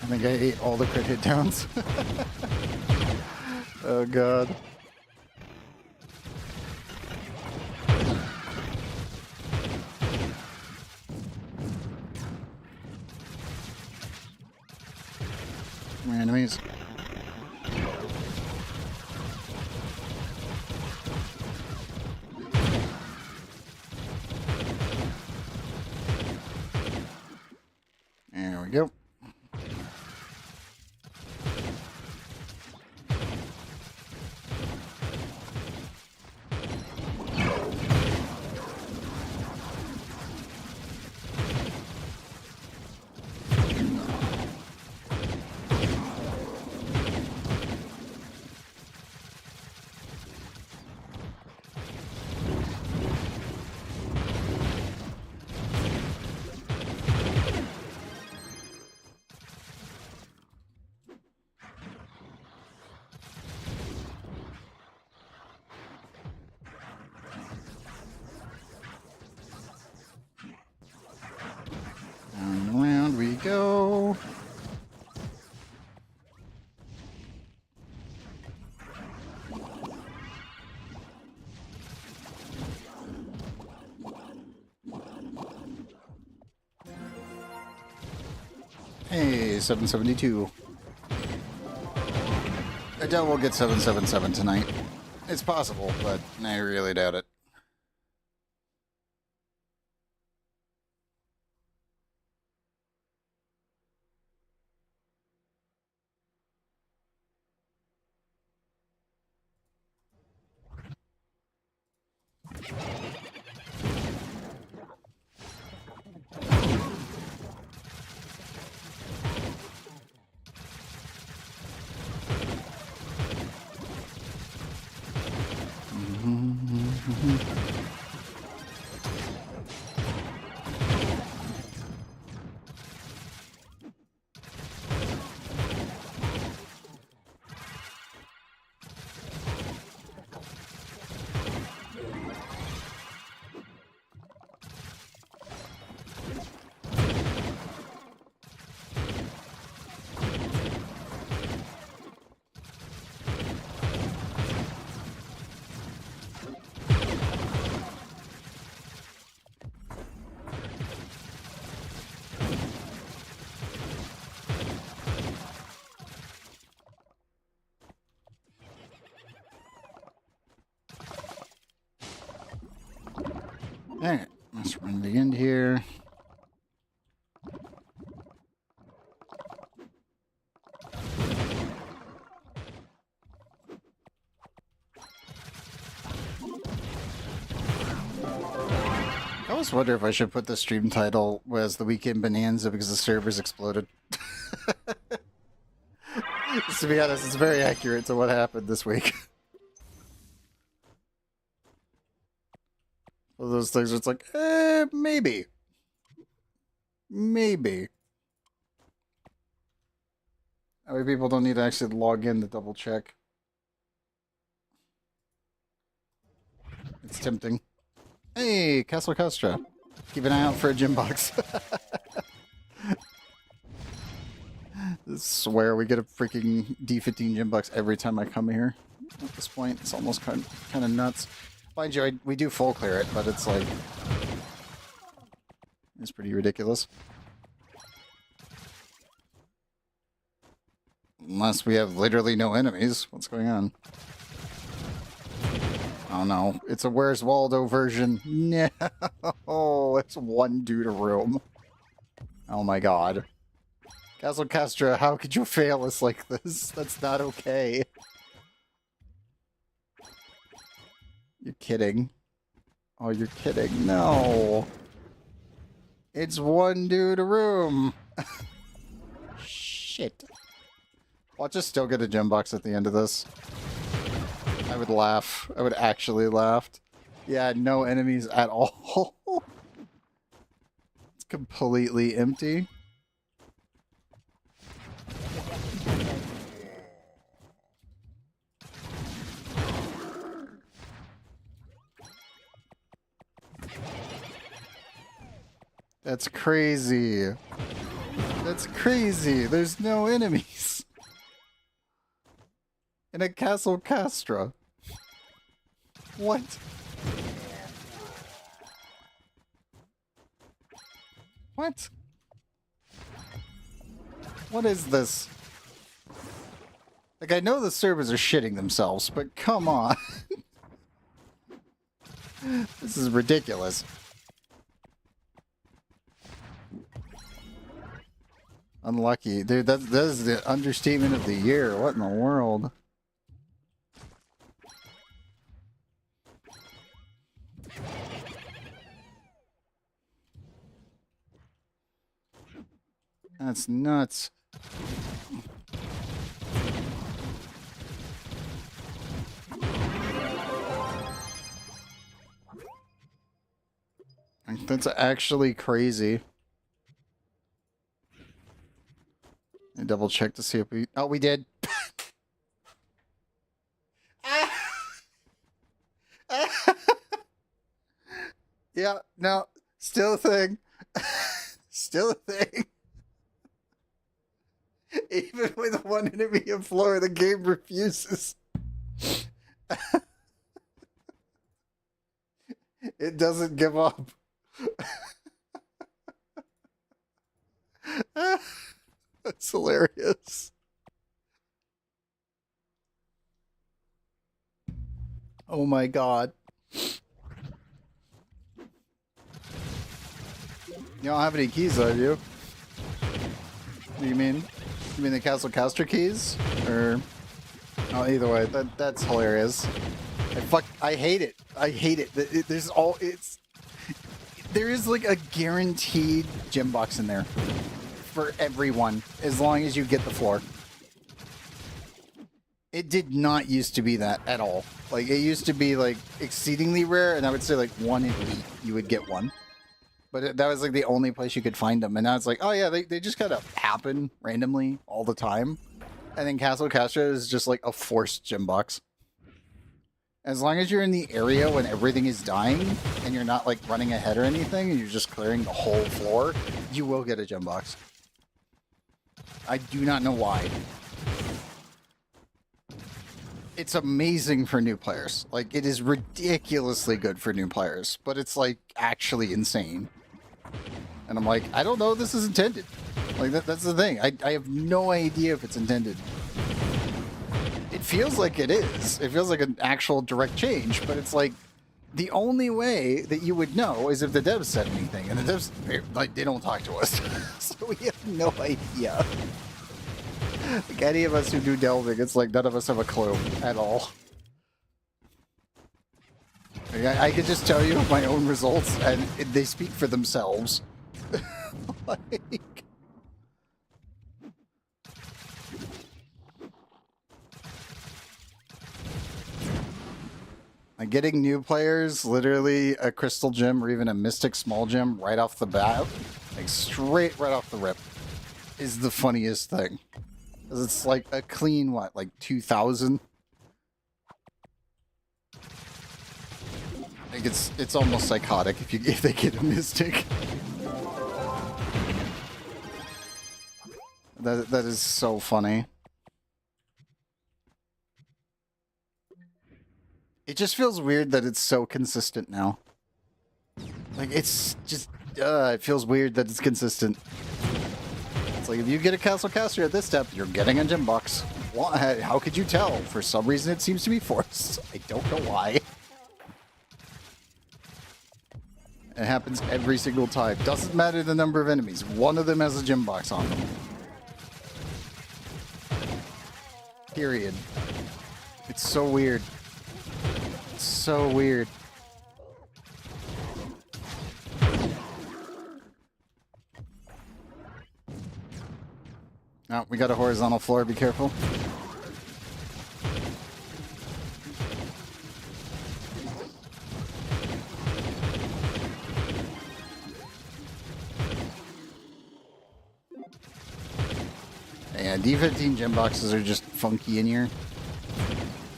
I think I ate all the crit hit downs. Oh god. My enemies. There we go. Hey, 772. I doubt we'll get 777 tonight. It's possible, but I really doubt it. Alright, let's run the end here. I always wonder if I should put the stream title as the Weekend Bonanza because the servers exploded. To be honest, it's very accurate to what happened this week. One of those things where it's like, maybe. Maybe. That way people don't need to actually log in to double check. It's tempting. Hey, Castle Castra. Keep an eye out for a gym box. I swear we get a freaking D15 gym box every time I come here. At this point, it's almost kind of nuts. Mind you, we do full clear it, but it's like... It's pretty ridiculous. Unless we have literally no enemies. What's going on? Oh no, it's a Where's Waldo version. No, it's one dude a room. Oh my god. Castle Castra, how could you fail us like this? That's not okay. You're kidding. Oh, you're kidding. No. It's one dude a room. Shit. Watch us still get a gem box at the end of this. I would laugh. I would actually laugh. Yeah, no enemies at all. It's completely empty. That's crazy. That's crazy. There's no enemies. In a Castle Castra. What? What? What is this? Like, I know the servers are shitting themselves, but come on. This is ridiculous. Unlucky. Dude, that is the understatement of the year. What in the world? That's nuts. That's actually crazy. I double check to see if we... Oh, we did. Yeah, no. Still a thing. Still a thing. Even with one enemy in floor, the game refuses. It doesn't give up. That's hilarious. Oh my god. You don't have any keys, though, do you? What do you mean? You mean the Castle Caster keys? Or... Oh, either way, that's hilarious. I hate it. I hate it. There is like a guaranteed gem box in there for everyone, as long as you get the floor. It did not used to be that at all. Like, it used to be like exceedingly rare, and I would say like 1 in 8 you would get one. But that was like the only place you could find them, and now it's like, oh yeah, they just kind of happen randomly all the time. And then Castle Castro is just like a forced gem box. As long as you're in the area when everything is dying, and you're not like running ahead or anything, and you're just clearing the whole floor, you will get a gem box. I do not know why. It's amazing for new players. Like, it is ridiculously good for new players, but it's like actually insane. And I'm like, I don't know if this is intended. Like, that's the thing. I have no idea if it's intended. It feels like it is. It feels like an actual direct change, but it's like, the only way that you would know is if the devs said anything. And the devs, like, they don't talk to us. So we have no idea. Like, any of us who do delving, it's like none of us have a clue at all. Like, I could just tell you my own results, and they speak for themselves. Like... Like, getting new players, literally a crystal gem or even a mystic small gem right off the bat, like straight right off the rip, is the funniest thing. Because it's like a clean, what, like 2,000? Like, it's almost psychotic if they get a mystic. That is so funny. It just feels weird that it's so consistent now. Like, it's just, it feels weird that it's consistent. It's like, if you get a Castle Caster at this step, you're getting a gem box. What? How could you tell? For some reason, it seems to be forced. I don't know why. It happens every single time. Doesn't matter the number of enemies. One of them has a gem box on them. Period. It's so weird. It's so weird. Oh, we got a horizontal floor. Be careful. Yeah, D15 gem boxes are just funky in here.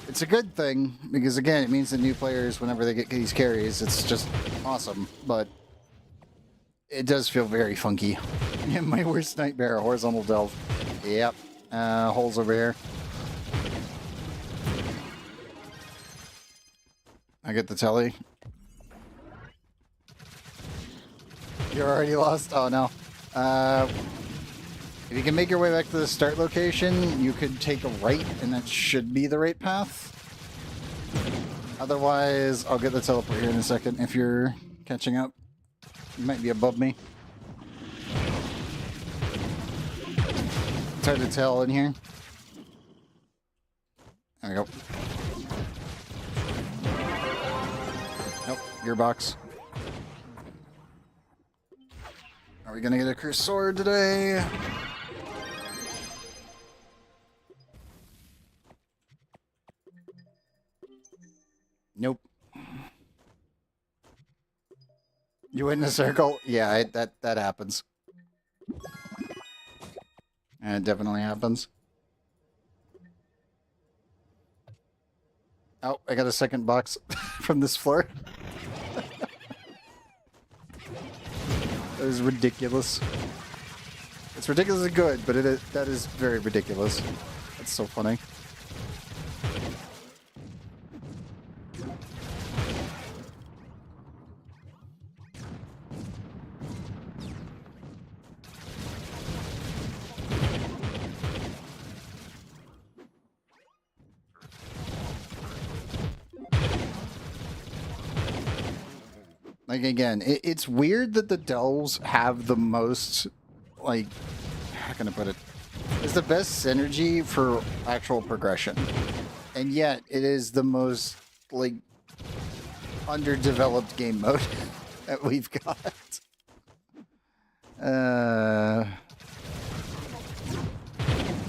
It's a good thing, because again, it means that new players, whenever they get these carries, it's just awesome, but it does feel very funky. Yeah, my worst nightmare, a horizontal delve. Yep, holes over here. I get the telly. You're already lost? Oh no. If you can make your way back to the start location, you could take a right, and that should be the right path. Otherwise, I'll get the teleport here in a second if you're catching up. You might be above me. It's hard to tell in here. There we go. Nope, gearbox. Are we gonna get a cursed sword today? Nope. You went in a circle? Yeah, that happens. And it definitely happens. Oh, I got a second box from this floor. That is ridiculous. It's ridiculously good, but that is very ridiculous. That's so funny. Like, again, it's weird that the delves have the most, like, how can I put it? It's the best synergy for actual progression. And yet, it is the most, like, underdeveloped game mode that we've got. It's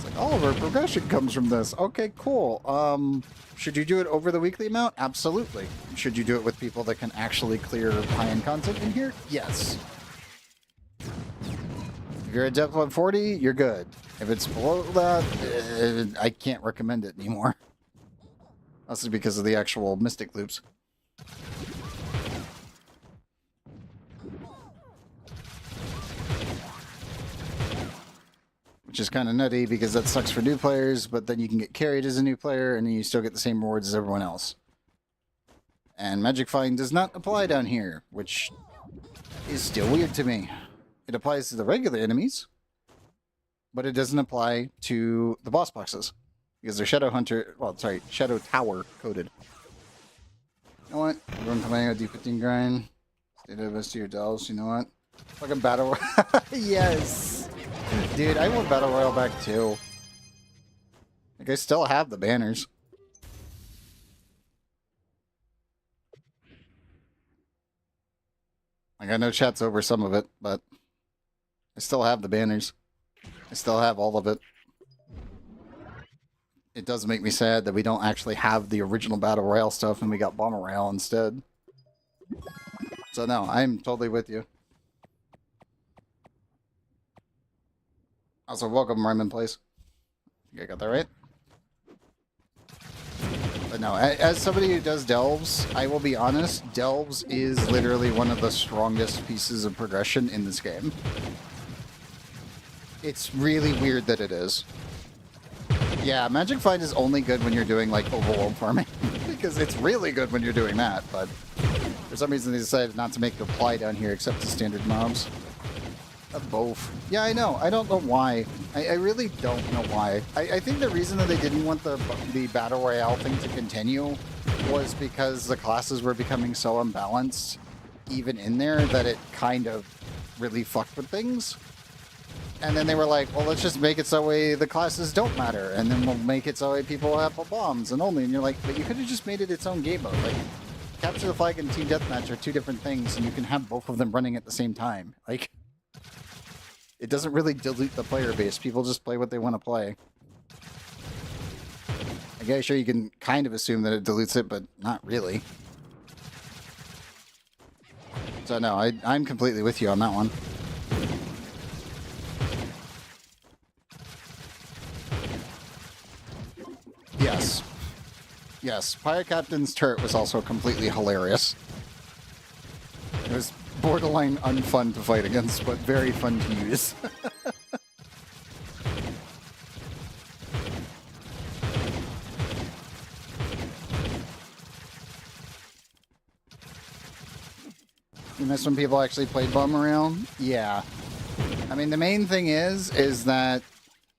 like, all of our progression comes from this. Okay, cool. Should you do it over the weekly amount? Absolutely. Should you do it with people that can actually clear high-end content in here? Yes. If you're at depth 140, you're good. If it's below that, I can't recommend it anymore. That's because of the actual mystic loops. Which is kind of nutty because that sucks for new players, but then you can get carried as a new player and then you still get the same rewards as everyone else. And Magic Find does not apply down here, which is still weird to me. It applies to the regular enemies, but it doesn't apply to the boss boxes because they're Shadow Hunter, well, sorry, Shadow Tower coded. You know what? Everyone playing a D15 grind. Stay the best to your delves, you know what? Fucking Battle Royale. Yes! Dude, I want Battle Royale back too. Like, I still have the banners. Like, I know chat's over some of it, but I still have the banners. I still have all of it. It does make me sad that we don't actually have the original Battle Royale stuff and we got Bomber Royale instead. So no, I'm totally with you. Also, welcome, Ryman Place. I think I got that right. But no, as somebody who does delves, I will be honest, delves is literally one of the strongest pieces of progression in this game. It's really weird that it is. Yeah, Magic Find is only good when you're doing, like, overworld farming. Because it's really good when you're doing that, but for some reason they decided not to make it apply down here except to standard mobs. Both. Yeah, I know. I don't know why. I really don't know why. I think the reason that they didn't want the Battle Royale thing to continue was because the classes were becoming so unbalanced, even in there, that it kind of really fucked with things. And then they were like, well, let's just make it so way the classes don't matter, and then we'll make it so way people have bombs and only. And you're like, but you could have just made it its own game mode. Like, Capture the Flag and Team Deathmatch are two different things, and you can have both of them running at the same time. Like, it doesn't really dilute the player base. People just play what they want to play. I guess sure you can kind of assume that it dilutes it, but not really. So no, I'm completely with you on that one. Yes. Yes, Pirate Captain's turret was also completely hilarious. It was borderline unfun to fight against, but very fun to use. You miss when people actually played Bomber around? Yeah. I mean, the main thing is that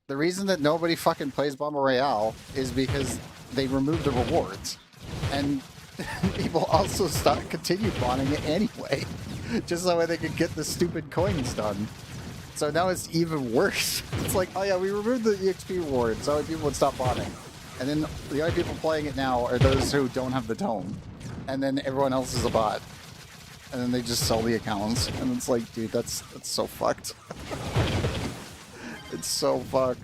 the reason that nobody fucking plays Bomber Royale is because they removed the rewards. And people also continued bonding it anyway. Just so they could get the stupid coins done. So now it's even worse. It's like, oh yeah, we removed the EXP reward so people would stop bonding. And then the only people playing it now are those who don't have the tome. And then everyone else is a bot. And then they just sell the accounts. And it's like, dude, that's so fucked. It's so fucked.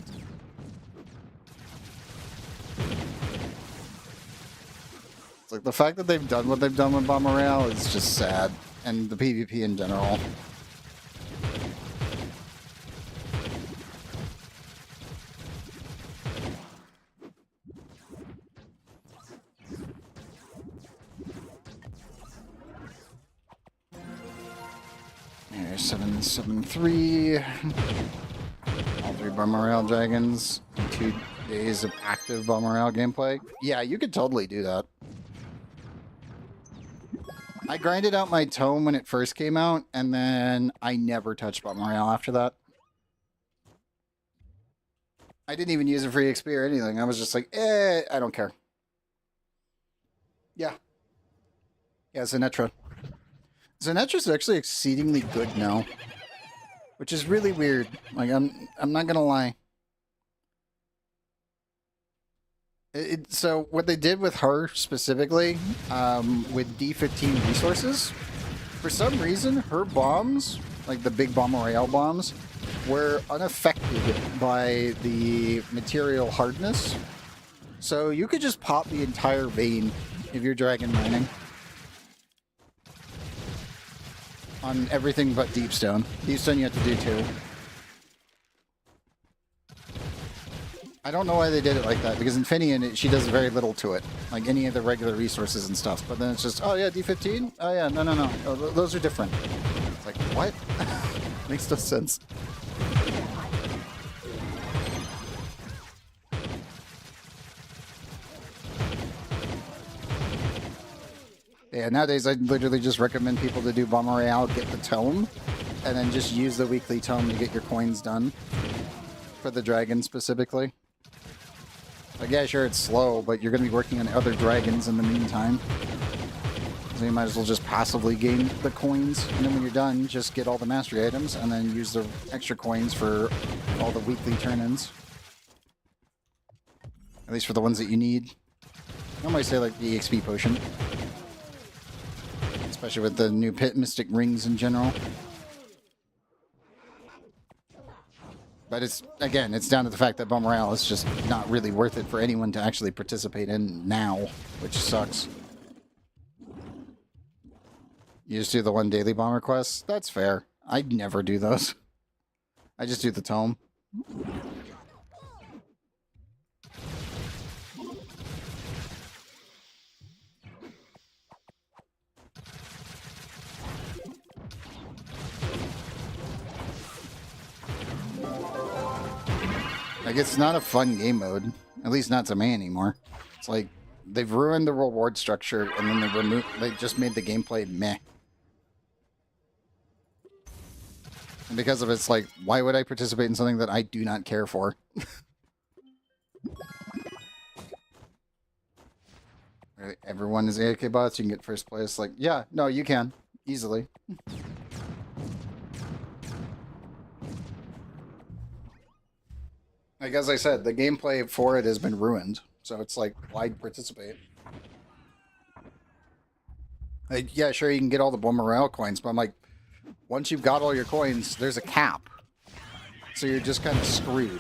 It's like the fact that they've done what they've done with Bomber Royale is just sad. And the PvP in general. Here's 773. All 3 Bomber Royale dragons. 2 days of active Bomber Royale gameplay. Yeah, you could totally do that. I grinded out my tome when it first came out, and then I never touched Bomber Royale after that. I didn't even use it for EXP or anything. I was just like, I don't care. Yeah. Yeah, it's a Netra. Sinatra is actually exceedingly good now, which is really weird. Like I'm not gonna lie. So what they did with her specifically, with D15 resources, for some reason her bombs, like the big bomb royale bombs, were unaffected by the material hardness. So you could just pop the entire vein if you're dragon mining on everything but Deepstone. Deepstone you have to do too. I don't know why they did it like that, because Infineon, she does very little to it. Like any of the regular resources and stuff. But then it's just, oh yeah, D15? Oh yeah, no. Oh, those are different. It's like, what? Makes no sense. Yeah, nowadays I literally just recommend people to do Bomb Royale, get the tome, and then just use the weekly tome to get your coins done. For the dragon specifically. Like, yeah, sure, it's slow, but you're going to be working on other dragons in the meantime. So you might as well just passively gain the coins, and then when you're done, just get all the mastery items, and then use the extra coins for all the weekly turn-ins. At least for the ones that you need. I might say, like, the EXP potion. Especially with the new Pit Mystic rings in general. But it's, again, it's down to the fact that Bomb Royale is just not really worth it for anyone to actually participate in now, which sucks. You just do the one daily bomb request? That's fair. I'd never do those. I just do the tome. Like, it's not a fun game mode. At least not to me anymore. It's like, they've ruined the reward structure, and then they just made the gameplay meh. And because of it, it's like, why would I participate in something that I do not care for? Everyone is AFK bots, you can get first place. Like, yeah, no, you can. Easily. Like, as I said, the gameplay for it has been ruined. So it's like, why participate? Like, yeah, sure, you can get all the Bomb Morale coins, but I'm like, once you've got all your coins, there's a cap. So you're just kind of screwed.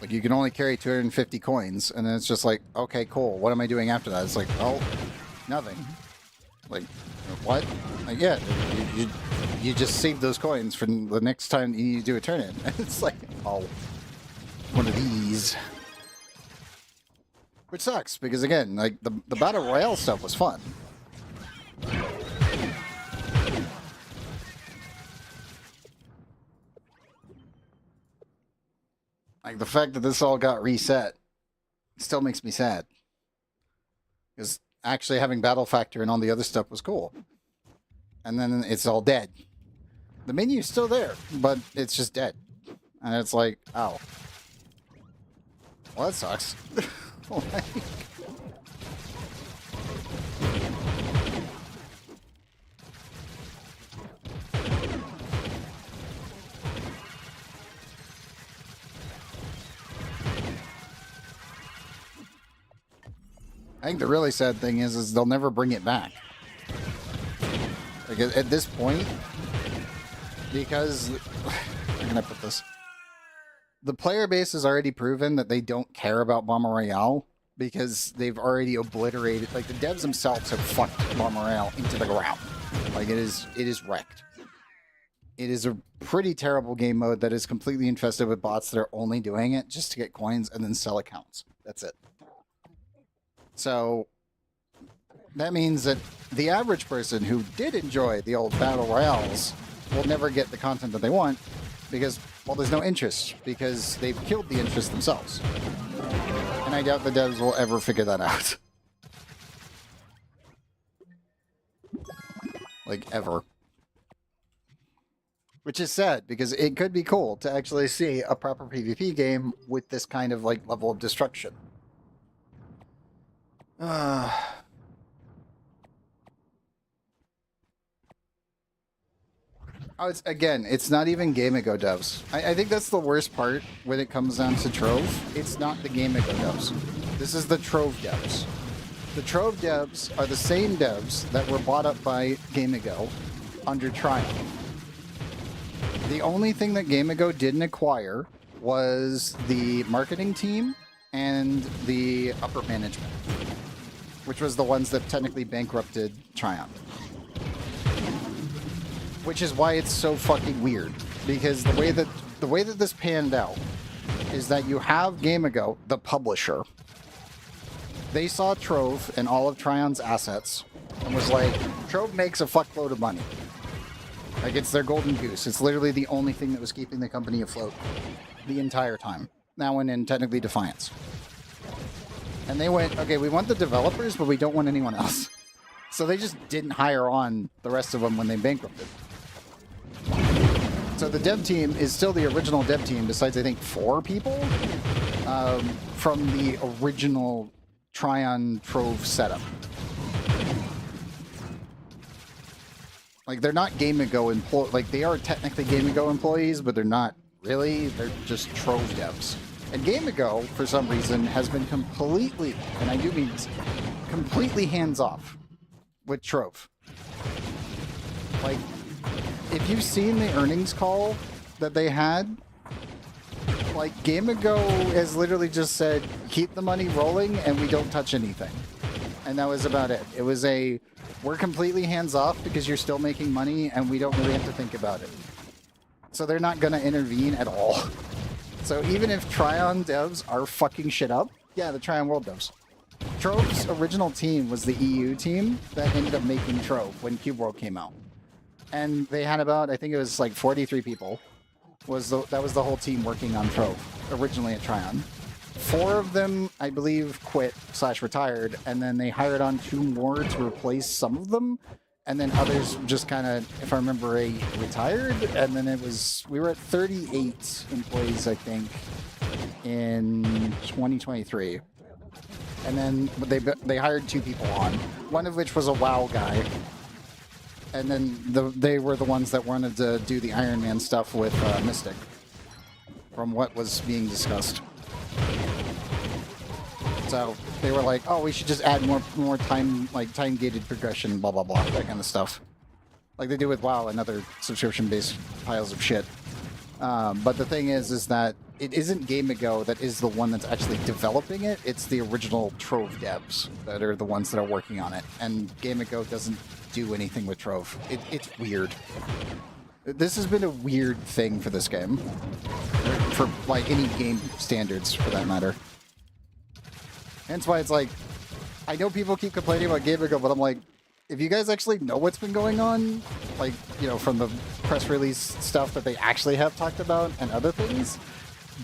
Like, you can only carry 250 coins, and then it's just like, okay, cool. What am I doing after that? It's like, oh, nothing. Like, what? Like, yeah, you just save those coins for the next time you need to do a turn-in. It's like, oh, one of these. Which sucks, because again, like, the Battle Royale stuff was fun. Like, the fact that this all got reset still makes me sad. Because actually having Battle Factor and all the other stuff was cool. And then it's all dead. The menu's still there, but it's just dead. And it's like, oh. Well, that sucks. Like, I think the really sad thing is they'll never bring it back. Like, at this point, because how can I put this? The player base has already proven that they don't care about Bomb Royale because they've already obliterated. Like, the devs themselves have fucked Bomb Royale into the ground. Like, it is wrecked. It is a pretty terrible game mode that is completely infested with bots that are only doing it just to get coins and then sell accounts. That's it. So that means that the average person who did enjoy the old Battle Royales will never get the content that they want because, well, there's no interest because they've killed the interest themselves. And I doubt the devs will ever figure that out. Like, ever. Which is sad because it could be cool to actually see a proper PvP game with this kind of, like, level of destruction. Oh, it's not even Game Ago devs. I think that's the worst part when it comes down to Trove. It's not the Game Ago devs. This is the Trove devs. The Trove devs are the same devs that were bought up by Game Ago under Triumph. The only thing that Game Ago didn't acquire was the marketing team and the upper management, which was the ones that technically bankrupted Triumph. Which is why it's so fucking weird, because the way that this panned out is that you have Game Ago, the publisher. They saw Trove and all of Trion's assets and was like, Trove makes a fuckload of money. Like, it's their golden goose. It's literally the only thing that was keeping the company afloat the entire time. Now and in technically defiance. And they went, okay, we want the developers, but we don't want anyone else. So they just didn't hire on the rest of them when they bankrupted. So the dev team is still the original dev team, besides I think 4 people from the original Trion Trove setup. Like, they're not Game Ago like, they are technically Game Ago employees, but they're not really. They're just Trove devs. And Game Ago, for some reason, has been completely, and I do mean completely hands-off with Trove. Like, if you've seen the earnings call that they had, like, Game Ago has literally just said, keep the money rolling and we don't touch anything. And that was about it. It was a, we're completely hands-off because you're still making money and we don't really have to think about it. So they're not going to intervene at all. So even if Trion devs are fucking shit up, yeah, the Trion World devs. Trove's original team was the EU team that ended up making Trove when Cube World came out. And they had about, I think it was like 43 people. That was the whole team working on Trove, originally at Trion. 4 of them, I believe, quit/retired, and then they hired on 2 more to replace some of them. And then others just kind of, if I remember right, retired. And then we were at 38 employees, I think, in 2023. And then they hired 2 people on, one of which was a WoW guy. And then they were the ones that wanted to do the Iron Man stuff with Mystic, from what was being discussed. So they were like, oh, we should just add more time-gated progression, blah, blah, blah, that kind of stuff. Like they do with WoW and other subscription-based piles of shit. But the thing is that it isn't Game Ago that is the one that's actually developing it. It's the original Trove devs that are the ones that are working on it. And Game Ago doesn't do anything with Trove. It's weird. This has been a weird thing for this game. For, like, any game standards, for that matter. Hence why it's like, I know people keep complaining about Game Ago, but I'm like, if you guys actually know what's been going on, like, you know, from the press release stuff that they actually have talked about and other things,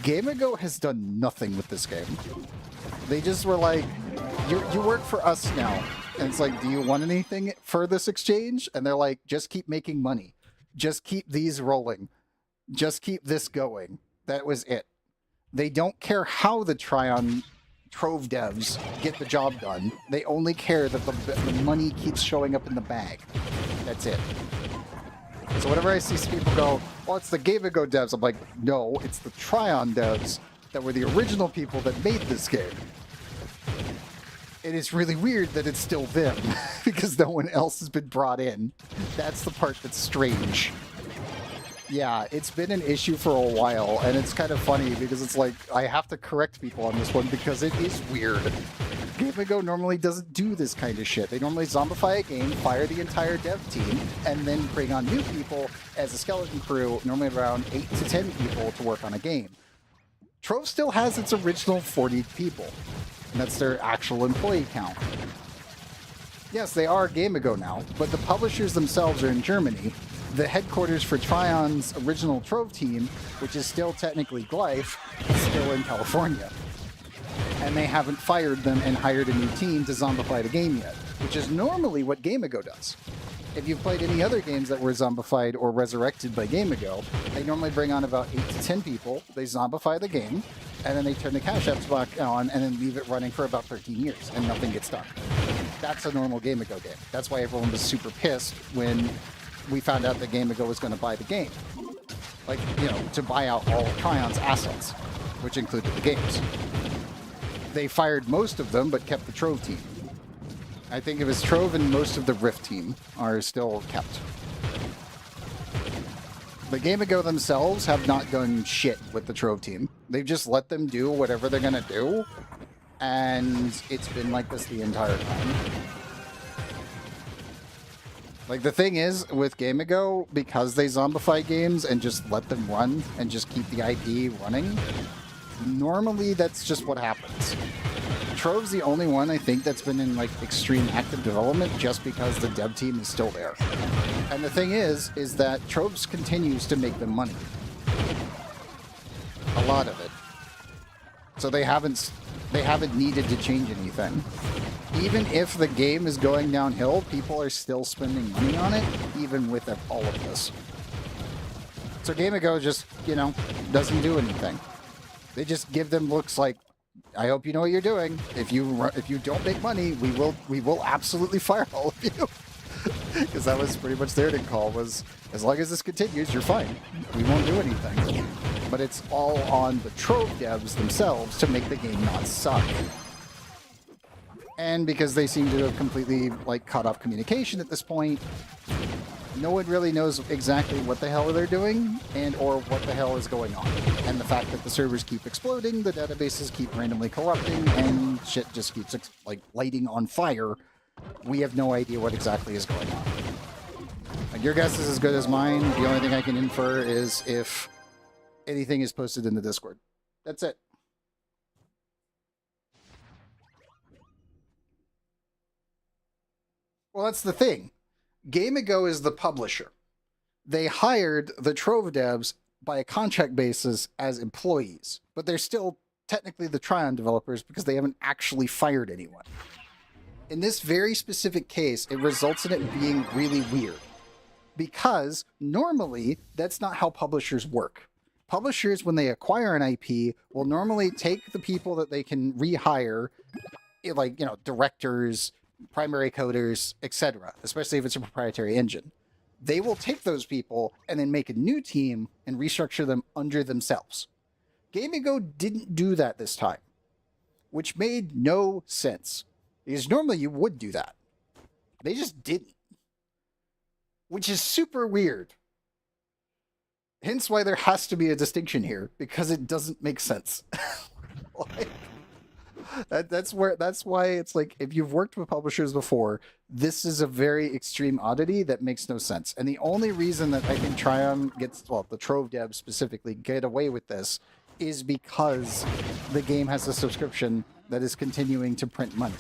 Game Ago has done nothing with this game. They just were like, you work for us now. And it's like, do you want anything for this exchange? And they're like, just keep making money. Just keep these rolling. Just keep this going. That was it. They don't care how the Trion Trove devs get the job done. They only care that the money keeps showing up in the bag. That's it. So whenever I see people go, well, it's the Game Ago devs, I'm like, no, it's the Trion devs that were the original people that made this game. And it's really weird that it's still them, because no one else has been brought in. That's the part that's strange. Yeah, it's been an issue for a while, and it's kind of funny, because it's like, I have to correct people on this one, because it is weird. Game Ago normally doesn't do this kind of shit. They normally zombify a game, fire the entire dev team, and then bring on new people as a skeleton crew, normally around 8 to 10 people to work on a game. Trove still has its original 40 people. And that's their actual employee count. Yes, they are Game Ago now, but the publishers themselves are in Germany. The headquarters for Trion's original Trove team, which is still technically Glyph, is still in California. And they haven't fired them and hired a new team to zombify the game yet, which is normally what Game Ago does. If you've played any other games that were zombified or resurrected by Game Ago, they normally bring on about 8 to 10 people, they zombify the game, and then they turn the cash apps back on and then leave it running for about 13 years, and nothing gets done. That's a normal Game Ago game. That's why everyone was super pissed when we found out that Game Ago was going to buy the game. Like, you know, to buy out all of Trion's assets, which included the games. They fired most of them, but kept the Trove team. I think it was Trove and most of the Rift team are still kept. The Game Ago themselves have not done shit with the Trove team. They've just let them do whatever they're going to do, and it's been like this the entire time. Like, the thing is, with Game Ago, because they zombify games and just let them run and just keep the IP running, normally that's just what happens. Trove's the only one, I think, that's been in, like, extreme active development just because the dev team is still there. And the thing is that Trove's continues to make them money. A lot of it. So they haven't needed to change anything. Even if the game is going downhill, people are still spending money on it, even with all of this. So Game Ago just, you know, doesn't do anything. They just give them looks like, I hope you know what you're doing. If you don't make money, we will absolutely fire all of you. Because that was pretty much their call, was as long as this continues, you're fine. We won't do anything. But it's all on the Trove devs themselves to make the game not suck. And because they seem to have completely, like, cut off communication at this point, no one really knows exactly what the hell they're doing and or what the hell is going on. And the fact that the servers keep exploding, the databases keep randomly corrupting, and shit just keeps, like, lighting on fire, we have no idea what exactly is going on. Like, your guess is as good as mine. The only thing I can infer is if anything is posted in the Discord. That's it. Well, that's the thing. Game Ago is the publisher. They hired the Trove devs by a contract basis as employees, but they're still technically the Trion developers because they haven't actually fired anyone. In this very specific case, it results in it being really weird because normally that's not how publishers work. Publishers, when they acquire an IP, will normally take the people that they can rehire, like, you know, directors, primary coders, etc., especially if it's a proprietary engine. They will take those people and then make a new team and restructure them under themselves. Game Ago didn't do that this time, which made no sense. Because normally you would do that. They just didn't. Which is super weird. Hence why there has to be a distinction here, because it doesn't make sense. Like, that's why it's like, if you've worked with publishers before, this is a very extreme oddity that makes no sense. And the only reason that I think Trion gets, well, the Trove devs specifically get away with this is because the game has a subscription that is continuing to print money.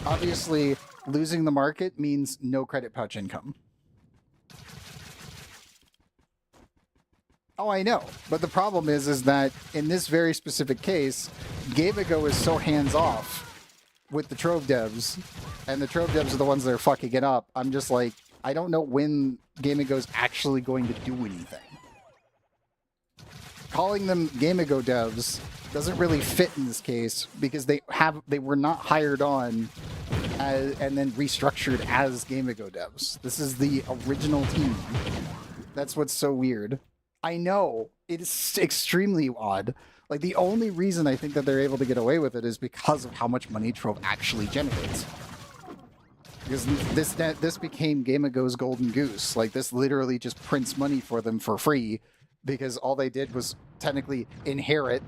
Obviously, losing the market means no credit pouch income. Oh, I know. But the problem is that in this very specific case, Game Ago is so hands-off with the Trove devs, and the Trove devs are the ones that are fucking it up. I'm just like, I don't know when Game Ago is actually going to do anything. Calling them Game Ago devs doesn't really fit in this case because they were not hired on and then restructured as Game Ago devs. This is the original team. That's what's so weird. I know, it is extremely odd. Like, the only reason I think that they're able to get away with it is because of how much money Trove actually generates. Because this became Game Ago's golden goose. Like, this literally just prints money for them for free because all they did was technically inherit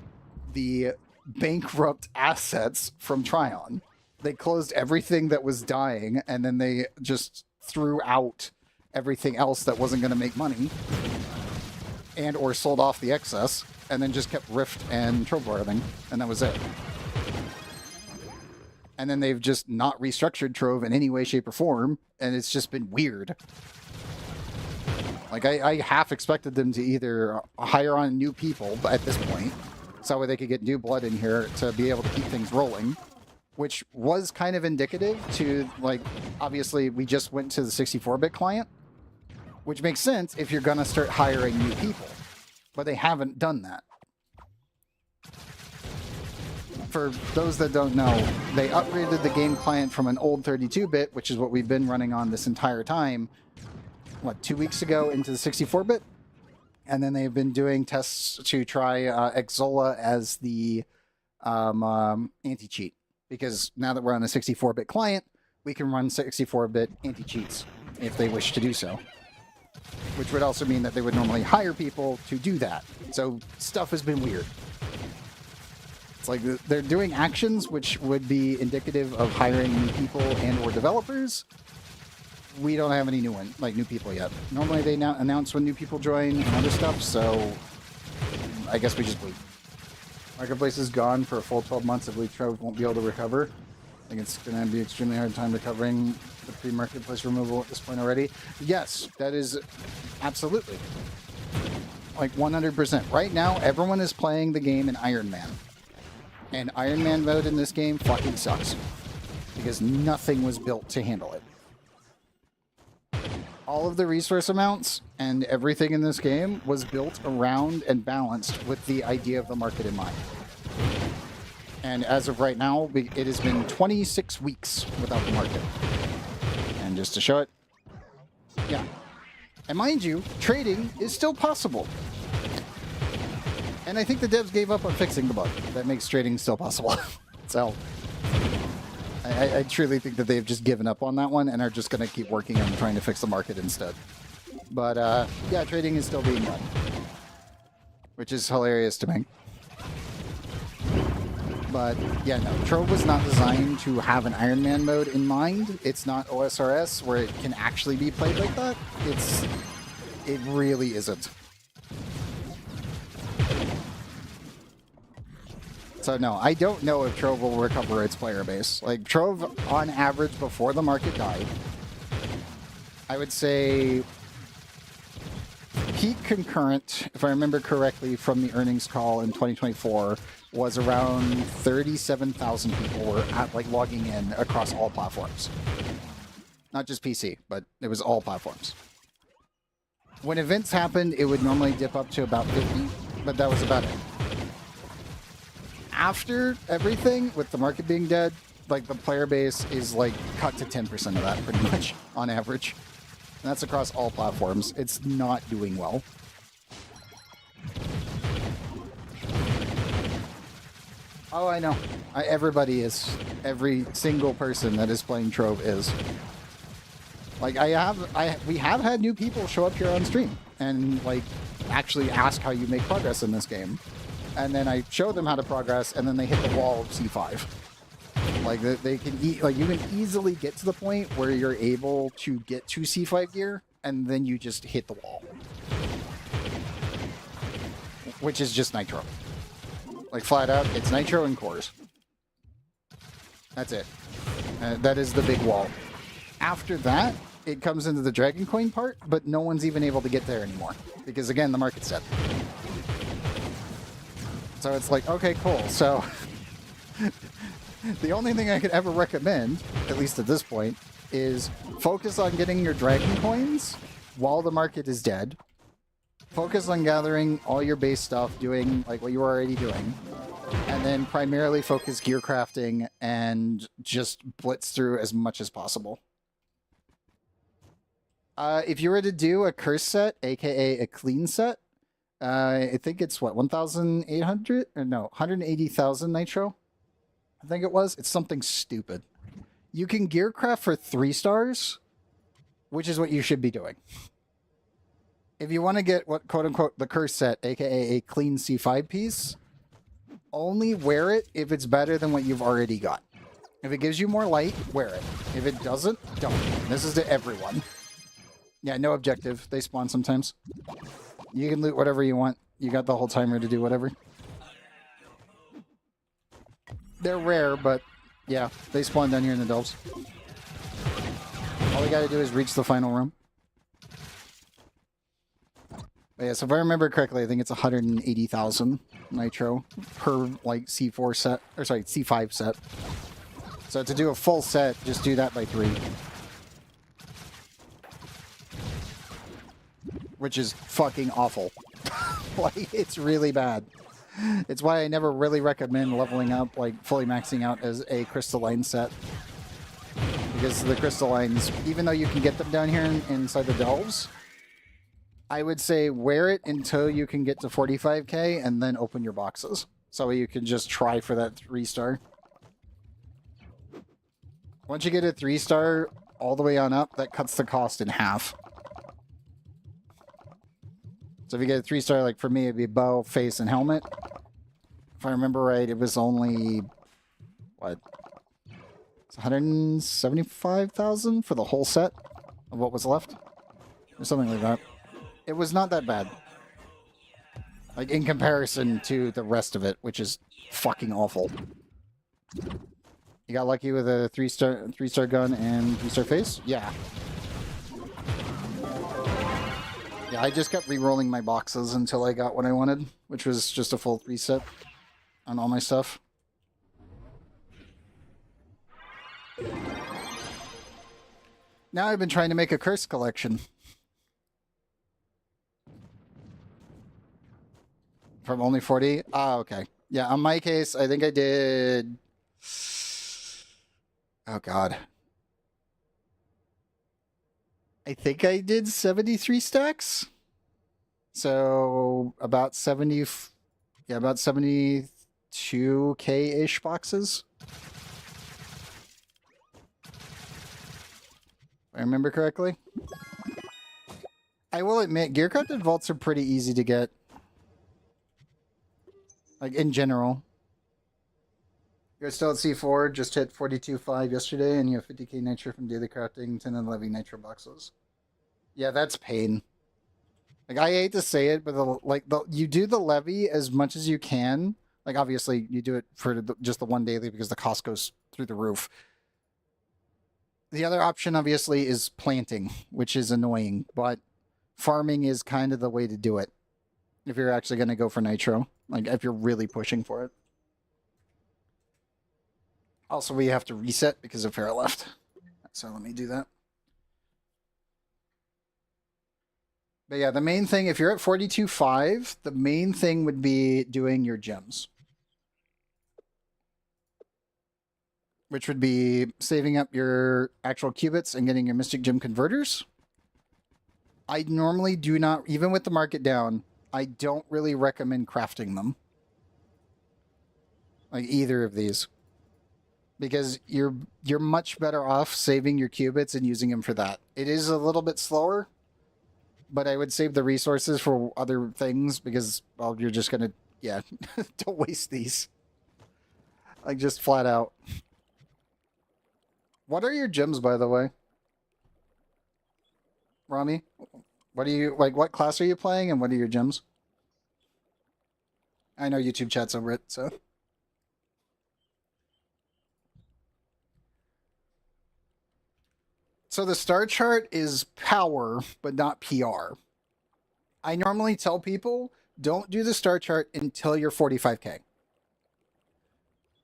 the bankrupt assets from Trion. They closed everything that was dying, and then they just threw out everything else that wasn't going to make money, and or sold off the excess, and then just kept Rift and Trove everything, and that was it. And then they've just not restructured Trove in any way, shape, or form, and it's just been weird. Like, I half expected them to either hire on new people at this point, so that way they could get new blood in here to be able to keep things rolling, which was kind of indicative to, like, obviously we just went to the 64-bit client, which makes sense if you're going to start hiring new people. But they haven't done that. For those that don't know, they upgraded the game client from an old 32-bit, which is what we've been running on this entire time, what, 2 weeks ago into the 64-bit. And then they've been doing tests to try Xzola as the anti-cheat. Because now that we're on a 64-bit client, we can run 64-bit anti-cheats if they wish to do so. Which would also mean that they would normally hire people to do that. So stuff has been weird. It's like they're doing actions which would be indicative of hiring new people and or developers. We don't have any new people yet. Normally they now announce when new people join and other stuff, so I guess we just wait. Marketplace is gone for a full 12 months. I believe Trove won't be able to recover. I think it's going to be extremely hard time recovering the pre-marketplace removal at this point already. Yes, that is absolutely. Like 100%. Right now, everyone is playing the game in Iron Man. And Iron Man mode in this game fucking sucks. Because nothing was built to handle it. All of the resource amounts and everything in this game was built around and balanced with the idea of the market in mind. And as of right now, it has been 26 weeks without the market. And just to show it, yeah. And mind you, trading is still possible. And I think the devs gave up on fixing the bug that makes trading still possible. So I truly think that they've just given up on that one and are just going to keep working on trying to fix the market instead. But yeah, trading is still being done, which is hilarious to me. But yeah, no, Trove was not designed to have an Iron Man mode in mind. It's not OSRS where it can actually be played like that. It really isn't. So no, I don't know if Trove will recover its player base. Like Trove, on average, before the market died, I would say peak concurrent, if I remember correctly from the earnings call in 2024, was around 37,000 people were logging in across all platforms. Not just PC, but it was all platforms. When events happened, it would normally dip up to about 50, but that was about it. After everything, with the market being dead, like the player base is like cut to 10% of that pretty much on average. And that's across all platforms. It's not doing well. Oh, I know. Everybody is. Every single person that is playing Trove is. Like we have had new people show up here on stream and like actually ask how you make progress in this game. And then I show them how to progress, and then they hit the wall of C5. Like they can you can easily get to the point where you're able to get to C5 gear, and then you just hit the wall, which is just nitro. Like flat out, it's nitro and cores. That's it. That is the big wall. After that, it comes into the Dragon Coin part, but no one's even able to get there anymore because again, the market's dead. So it's like, okay, cool. So the only thing I could ever recommend, at least at this point, is focus on getting your Dragon Coins while the market is dead. Focus on gathering all your base stuff, doing like what you were already doing. And then primarily focus gear crafting and just blitz through as much as possible. If you were to do a curse set, aka a clean set, I think it's what, 1,800? Or no, 180,000 nitro? I think it was. It's something stupid. You can gear craft for 3 stars, which is what you should be doing. If you want to get what, quote unquote, the curse set, aka a clean C5 piece, only wear it if it's better than what you've already got. If it gives you more light, wear it. If it doesn't, don't. This is to everyone. Yeah, no objective. They spawn sometimes. You can loot whatever you want. You got the whole timer to do whatever. They're rare, but yeah, they spawn down here in the delves. All we gotta do is reach the final room. But yeah, so if I remember correctly, I think it's 180,000 nitro per like C4 set, or sorry, C5 set. So to do a full set, just do that by 3. Which is fucking awful. Like, it's really bad. It's why I never really recommend leveling up, like fully maxing out as a crystalline set. because the crystallines, even though you can get them down here inside the delves, I would say wear it until you can get to 45k and then open your boxes. So you can just try for that 3-star. Once you get a 3-star all the way on up, that cuts the cost in half. So if you get a 3-star, like for me, it'd be bow, face, and helmet. If I remember right, it was only, what? It's 175,000 for the whole set of what was left? Or something like that. It was not that bad. Like, in comparison to the rest of it, which is fucking awful. You got lucky with a 3-star gun and 3-star face? Yeah. Yeah, I just kept re-rolling my boxes until I got what I wanted, which was just a full 3-set on all my stuff. Now I've been trying to make a curse collection. From only 40? Ah, okay. Yeah, on my case, I think I did... Oh, God. I think I did 73 stacks. So about 70, yeah, about 72k-ish boxes. If I remember correctly. I will admit, gear-crafted vaults are pretty easy to get. Like, in general. You're still at C4, just hit 42.5 yesterday, and you have 50k nitro from daily crafting, 10 and 11 nitro boxes. Yeah, that's pain. Like, I hate to say it, but you do the levy as much as you can. Like, obviously, you do it for just the one daily because the cost goes through the roof. The other option, obviously, is planting, which is annoying, but farming is kind of the way to do it. If you're actually going to go for nitro. Like, if you're really pushing for it. Also, we have to reset because Ifera left. So let me do that. But yeah, the main thing, if you're at 42.5, the main thing would be doing your gems. Which would be saving up your actual qubits and getting your Mystic Gem converters. I normally do not, even with the market down, I don't really recommend crafting them. Like either of these. Because you're much better off saving your qubits and using them for that. It is a little bit slower, but I would save the resources for other things because, well, you're just going to, yeah, don't waste these. Like, just flat out. What are your gems, by the way? Rami? What are you, like, what class are you playing and what are your gems? I know YouTube chat's over it, so... So the star chart is power, but not PR. I normally tell people, don't do the star chart until you're 45k.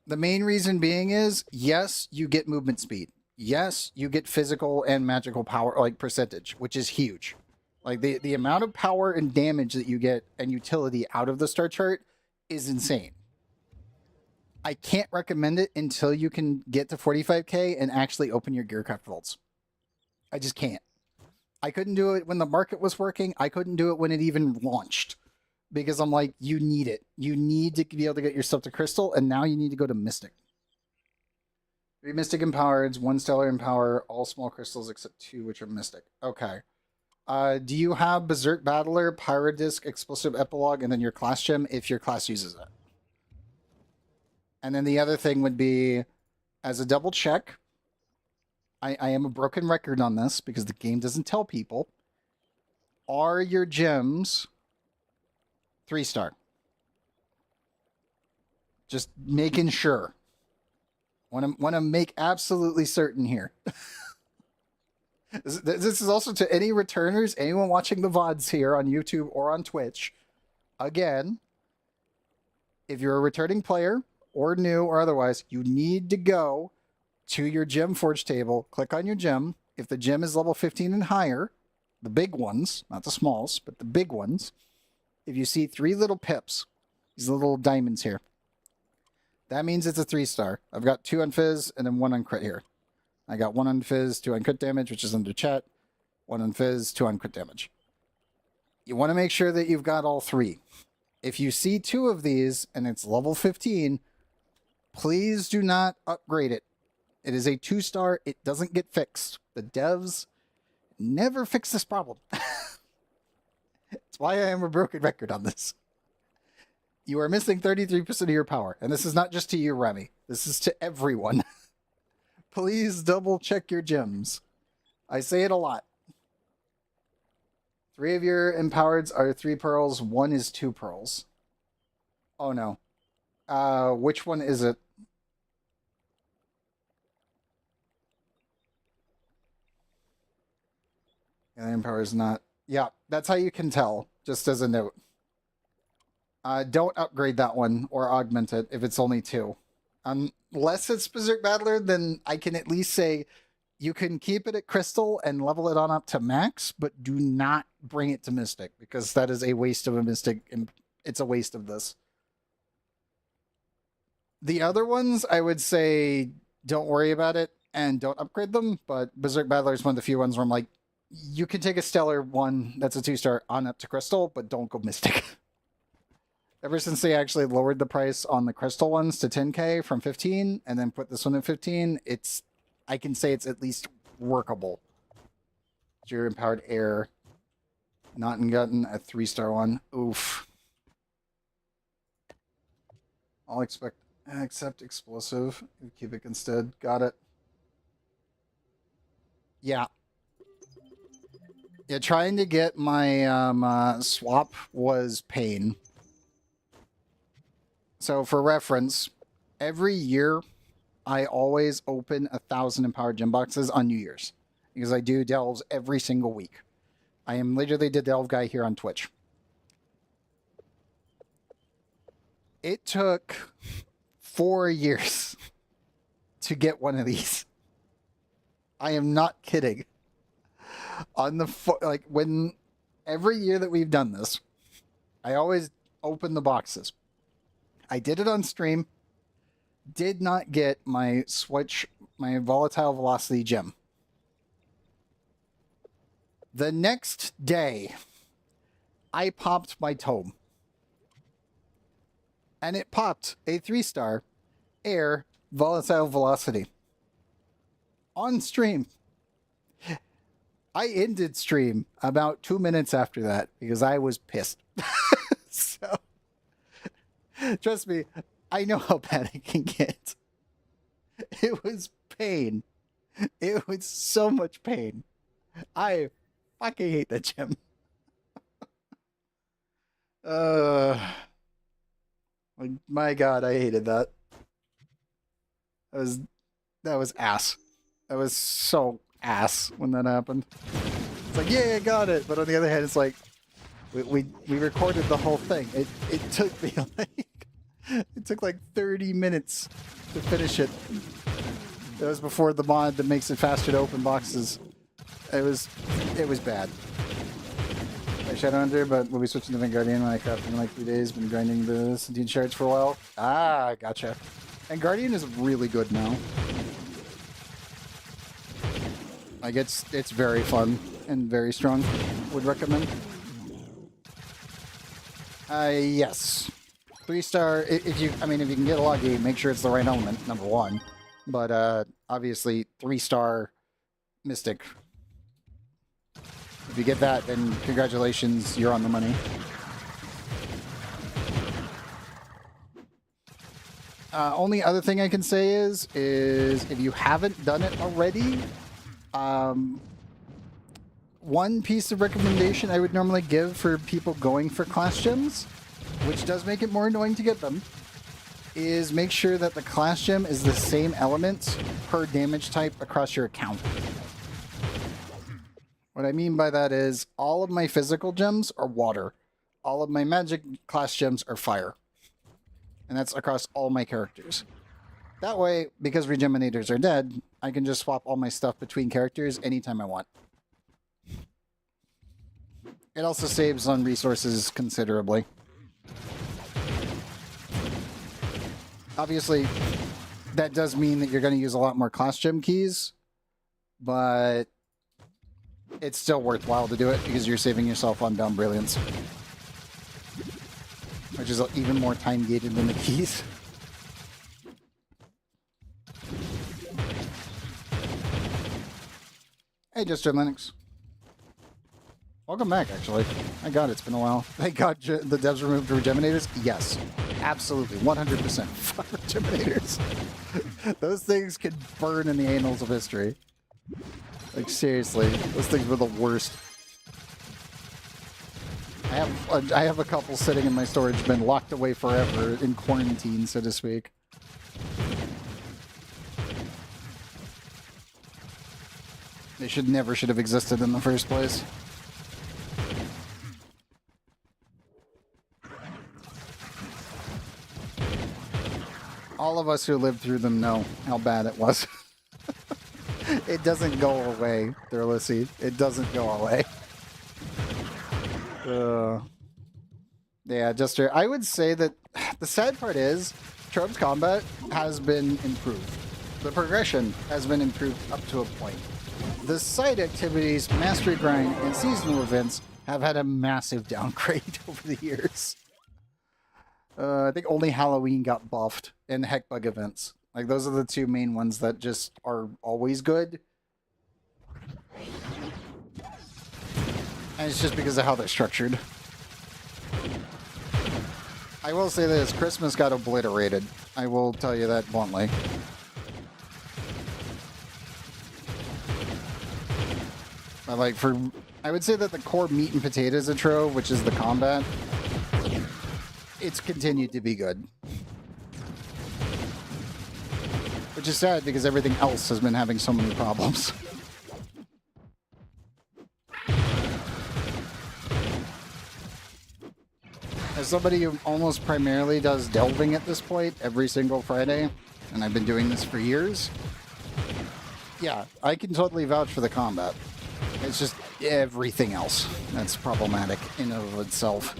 The main reason being is, yes, you get movement speed. Yes, you get physical and magical power, like percentage, which is huge. Like the amount of power and damage that you get and utility out of the star chart is insane. I can't recommend it until you can get to 45k and actually open your gearcraft vaults. I just can't. I couldn't do it when the market was working. I couldn't do it when it even launched. Because I'm like, you need it. You need to be able to get your stuff to Crystal, and now you need to go to Mystic. 3 Mystic Empowered, 1 Stellar Empower, all small crystals except 2 which are Mystic. Okay. Do you have Berserk Battler, Pyrodisc, Explosive Epilogue, and then your class gem if your class uses it? And then the other thing would be, as a double check, I am a broken record on this because the game doesn't tell people. Are your gems 3-star? Just making sure. Want to make absolutely certain here. This is also to any returners, anyone watching the VODs here on YouTube or on Twitch. Again, if you're a returning player or new or otherwise, you need to go to your gem forge table, click on your gem. If the gem is level 15 and higher, the big ones, not the smalls, but the big ones, if you see 3 little pips, these little diamonds here, that means it's a 3-star. I've got 2 on Fizz and then 1 on Crit here. I got 1 on Fizz, 2 on crit damage, which is under chat. 1 on Fizz, 2 on crit damage. You want to make sure that you've got all 3. If you see 2 of these and it's level 15, please do not upgrade it. It is a 2-star. It doesn't get fixed. The devs never fix this problem. That's why I am a broken record on this. You are missing 33% of your power. And this is not just to you, Remy. This is to everyone. Please double check your gems. I say it a lot. 3 of your empowereds are 3 pearls. 1 is 2 pearls. Oh no. Which one is it? And the empower is not. Yeah, that's how you can tell, just as a note. Don't upgrade that one or augment it if it's only 2. Unless it's Berserk Battler, then I can at least say you can keep it at Crystal and level it on up to max, but do not bring it to Mystic, because that is a waste of a Mystic. It's a waste of this. The other ones, I would say don't worry about it and don't upgrade them, but Berserk Battler is one of the few ones where I'm like, you can take a Stellar one that's a 2-star on up to Crystal, but don't go Mystic. Ever since they actually lowered the price on the Crystal ones to 10k from 15, and then put this one at 15, I can say it's at least workable. Your Empowered Air. Not and gotten a 3-star one. Oof. I'll accept explosive. Cubic instead. Got it. Yeah. Yeah, trying to get my swap was pain. So for reference, every year I always open 1,000 empowered gem boxes on New Year's, because I do delves every single week. I am literally the delve guy here on Twitch. It took 4 years to get one of these. I am not kidding. On the when every year that we've done this, I always open the boxes. I did it on stream. Did not get my my volatile velocity gem. The next day, I popped my tome. And it popped a 3-star air volatile velocity. On stream. I ended stream about 2 minutes after that because I was pissed. So, trust me, I know how bad it can get. It was pain. It was so much pain. I fucking hate that gem. Like, my God, I hated that. That was ass. That was so ass when that happened. It's like, yeah, I got it. But on the other hand, it's like, we recorded the whole thing. It took me it took like 30 minutes to finish it. It was before the mod that makes it faster to open boxes. It was bad. I Shadow Under, but we'll be switching to Vanguardian when I craft in like 3 days. Been grinding the Centene shards for a while. Ah, gotcha. And Guardian is really good now. Like, it's very fun and very strong. Would recommend. Yes. 3-star, if you can get a Logi, make sure it's the right element, number 1. But, obviously, 3-star Mystic. If you get that, then congratulations, you're on the money. Only other thing I can say is if you haven't done it already, one piece of recommendation I would normally give for people going for class gems, which does make it more annoying to get them, is make sure that the class gem is the same element per damage type across your account. What I mean by that is all of my physical gems are water. All of my magic class gems are fire. And that's across all my characters. That way, because Regeminators are dead, I can just swap all my stuff between characters anytime I want. It also saves on resources considerably. Obviously, that does mean that you're going to use a lot more class gem keys, but it's still worthwhile to do it because you're saving yourself on Bound Brilliance, which is even more time gated than the keys. Hey, Jester Linux. Welcome back, actually. My god, it's been a while. Thank god the devs removed Regeminators? Yes. Absolutely. 100%. Fuck Regeminators. Those things can burn in the annals of history. Like, seriously. Those things were the worst. I have a couple sitting in my storage bin locked away forever in quarantine, so to speak. They should have existed in the first place. All of us who lived through them know how bad it was. It doesn't go away, Thurlissy. It doesn't go away. Yeah, Jester, I would say that the sad part is Trove's combat has been improved. The progression has been improved up to a point. The side activities, mastery grind, and seasonal events have had a massive downgrade over the years. I think only Halloween got buffed, and Heckbug events. Like, those are the two main ones that just are always good. And it's just because of how they're structured. I will say this, Christmas got obliterated. I will tell you that bluntly. But like, I would say that the core meat and potatoes of Trove, which is the combat, it's continued to be good. Which is sad because everything else has been having so many problems. As somebody who almost primarily does delving at this point every single Friday, and I've been doing this for years, yeah, I can totally vouch for the combat. It's just everything else that's problematic in and of itself.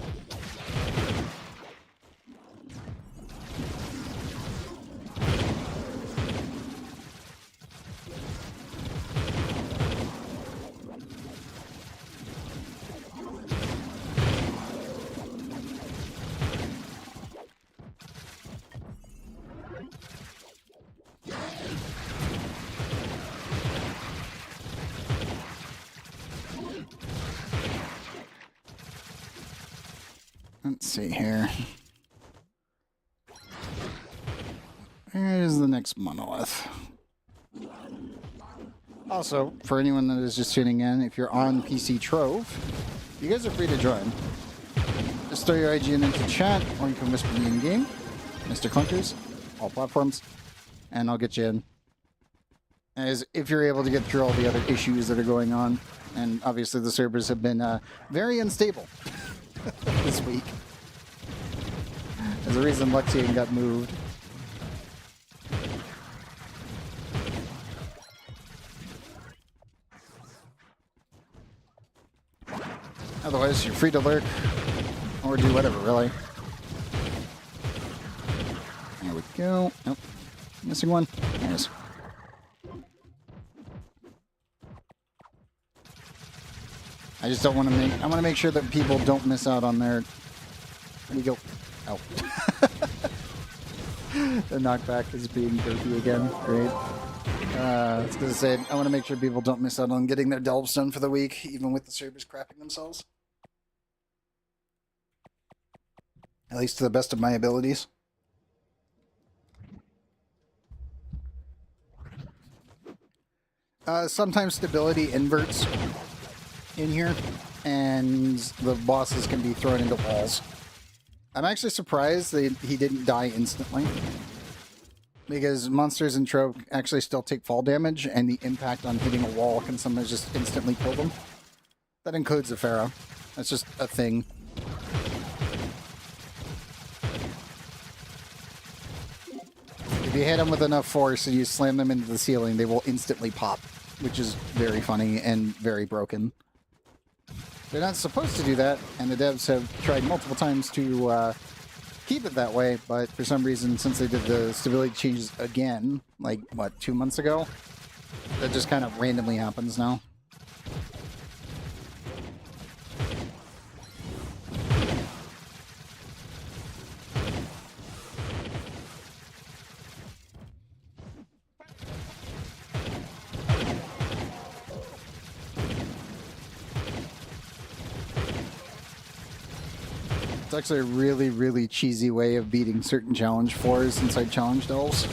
Let's see here. Here's the next monolith. Also, for anyone that is just tuning in, if you're on PC Trove, you guys are free to join. Just throw your IGN into chat, or you can whisper me in game. Mr. Clunkers, all platforms, and I'll get you in. As if you're able to get through all the other issues that are going on. And obviously the servers have been very unstable this week. There's a reason Luxian got moved. Otherwise, you're free to lurk or do whatever, really. There we go. Nope. Missing one. There it is. I just don't want to I want to make sure that people don't miss out on their... Where'd he go? Oh. The knockback is being dirty again. Great. I was going to say, I want to make sure people don't miss out on getting their delves done for the week, even with the servers crapping themselves. At least to the best of my abilities. Sometimes stability inverts in here, and the bosses can be thrown into walls. I'm actually surprised that he didn't die instantly, because monsters in Trove actually still take fall damage, and the impact on hitting a wall can sometimes just instantly kill them. That includes Ifera. That's just a thing. If you hit them with enough force and you slam them into the ceiling, they will instantly pop, which is very funny and very broken. They're not supposed to do that, and the devs have tried multiple times to keep it that way, but for some reason, since they did the stability changes again, like, what, 2 months ago, That just kind of randomly happens now. It's actually a really, really cheesy way of beating certain challenge floors inside challenge delves.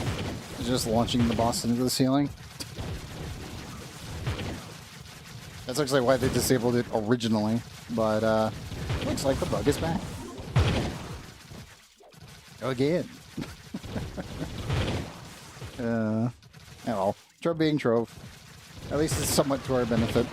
Just launching the boss into the ceiling. That's actually why they disabled it originally, but looks like the bug is back. Again. Oh well. Trove being Trove. At least it's somewhat to our benefit.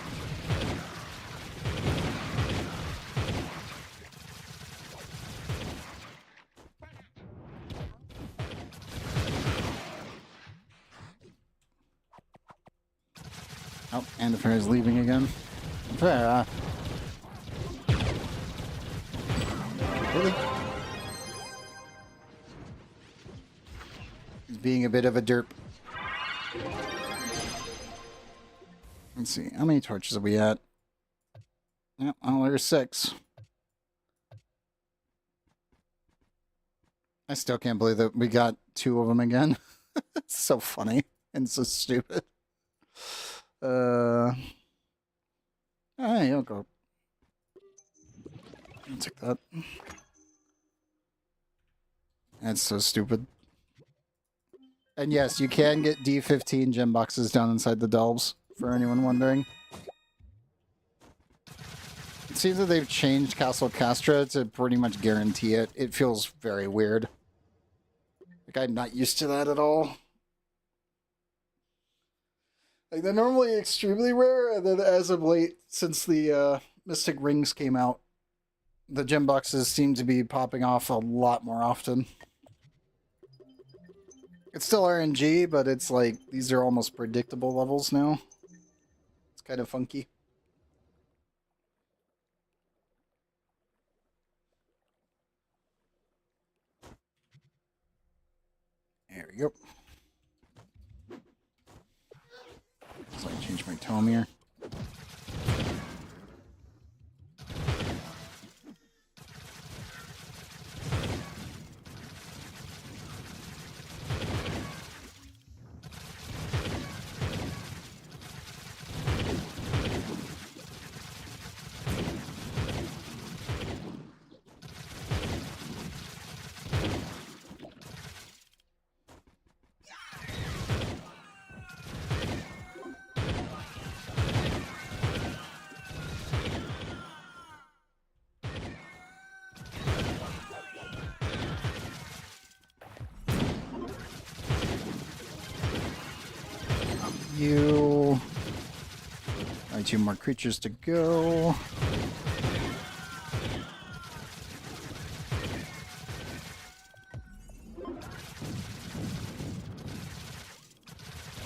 Oh, and Ifera is leaving again. Ifera. Really? He's being a bit of a derp. Let's see, how many torches are we at? Yep, well, there's 6. I still can't believe that we got 2 of them again. It's so funny and so stupid. Hey, I'll go. I'll take that. That's so stupid. And yes, you can get D15 gem boxes down inside the delves, for anyone wondering. It seems that they've changed Castle Castra to pretty much guarantee it. It feels very weird. Like, I'm not used to that at all. Like, they're normally extremely rare, and then as of late, since the Mystic Rings came out, the gem boxes seem to be popping off a lot more often. It's still RNG, but it's like, these are almost predictable levels now. It's kind of funky. There we go. So I change my tome here. You. Alright, 2 more creatures to go.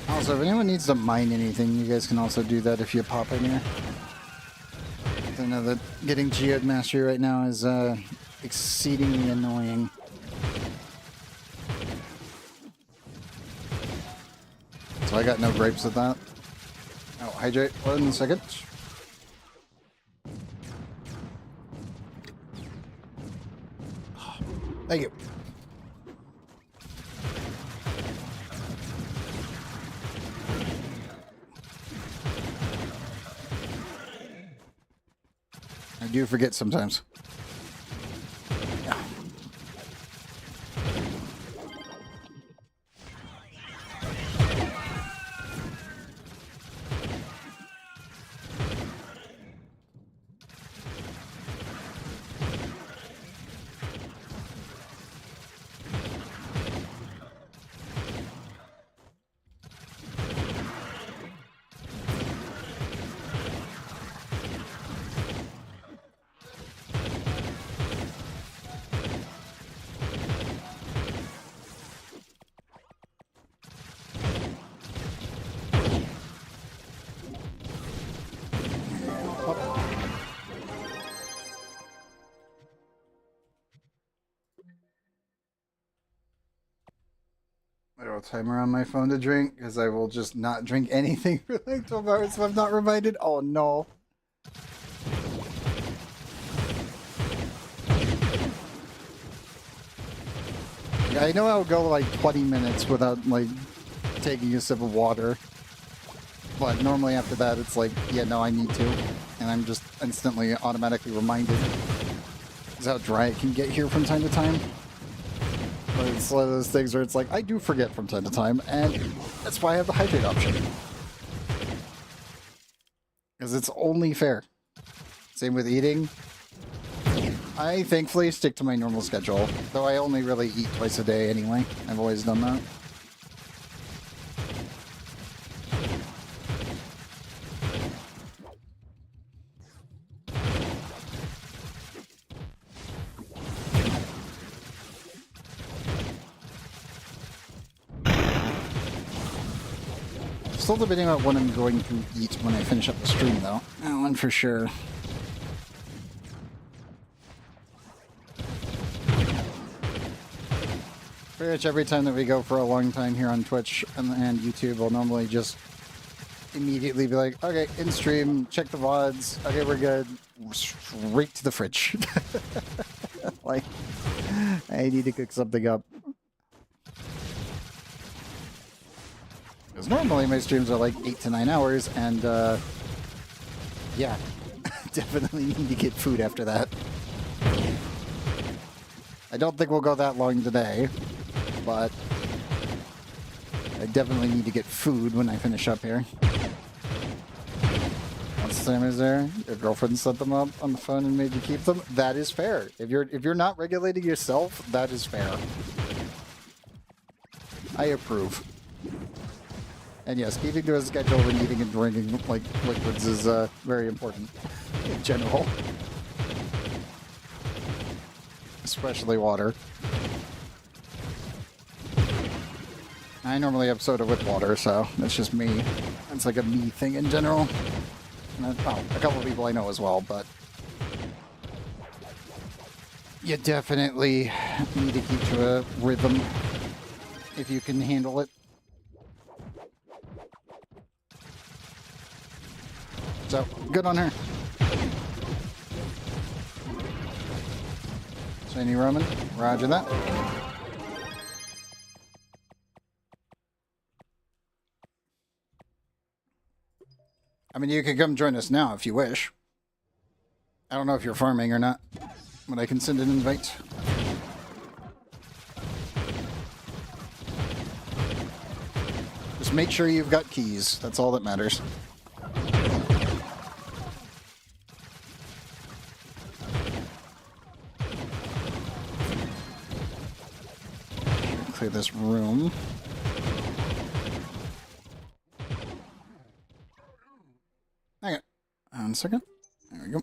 Also, if anyone needs to mine anything, you guys can also do that if you pop in here. I know that getting Geode Mastery right now is exceedingly annoying. So I got no gripes with that. Oh, hydrate 1 second. Thank you. I do forget sometimes. Yeah. zero timer on my phone to drink, because I will just not drink anything for like 12 hours if I'm not reminded. Oh no. Yeah, I know I'll go like 20 minutes without like taking a sip of water. But normally after that it's like, yeah, no, I need to. And I'm just instantly automatically reminded. This is how dry it can get here from time to time. But it's one of those things where it's like, I do forget from time to time, and that's why I have the hydrate option. Because it's only fair. Same with eating. I thankfully stick to my normal schedule, though I only really eat twice a day anyway. I've always done that. Still debating about what I'm going to eat when I finish up the stream, though. That one for sure. Pretty much every time that we go for a long time here on Twitch and YouTube, I'll normally just immediately be like, okay, in stream, check the VODs, okay, we're good, straight to the fridge. Like, I need to cook something up. Because normally my streams are like 8 to 9 hours, and yeah, definitely need to get food after that. I don't think we'll go that long today, but I definitely need to get food when I finish up here. Once the timer's there, your girlfriend set them up on the phone and made you keep them. That is fair. If you're not regulating yourself, that is fair. I approve. And yes, keeping to a schedule when eating and drinking like liquids is very important in general. Especially water. I normally have soda with water, so that's just me. It's like a me thing in general. And a couple of people I know as well, but you definitely need to keep to a rhythm if you can handle it. So, good on her. Shiny Roman, roger that. I mean, you can come join us now if you wish. I don't know if you're farming or not, but I can send an invite. Just make sure you've got keys. That's all that matters. Clear this room. Hang on. 1 second. There we go.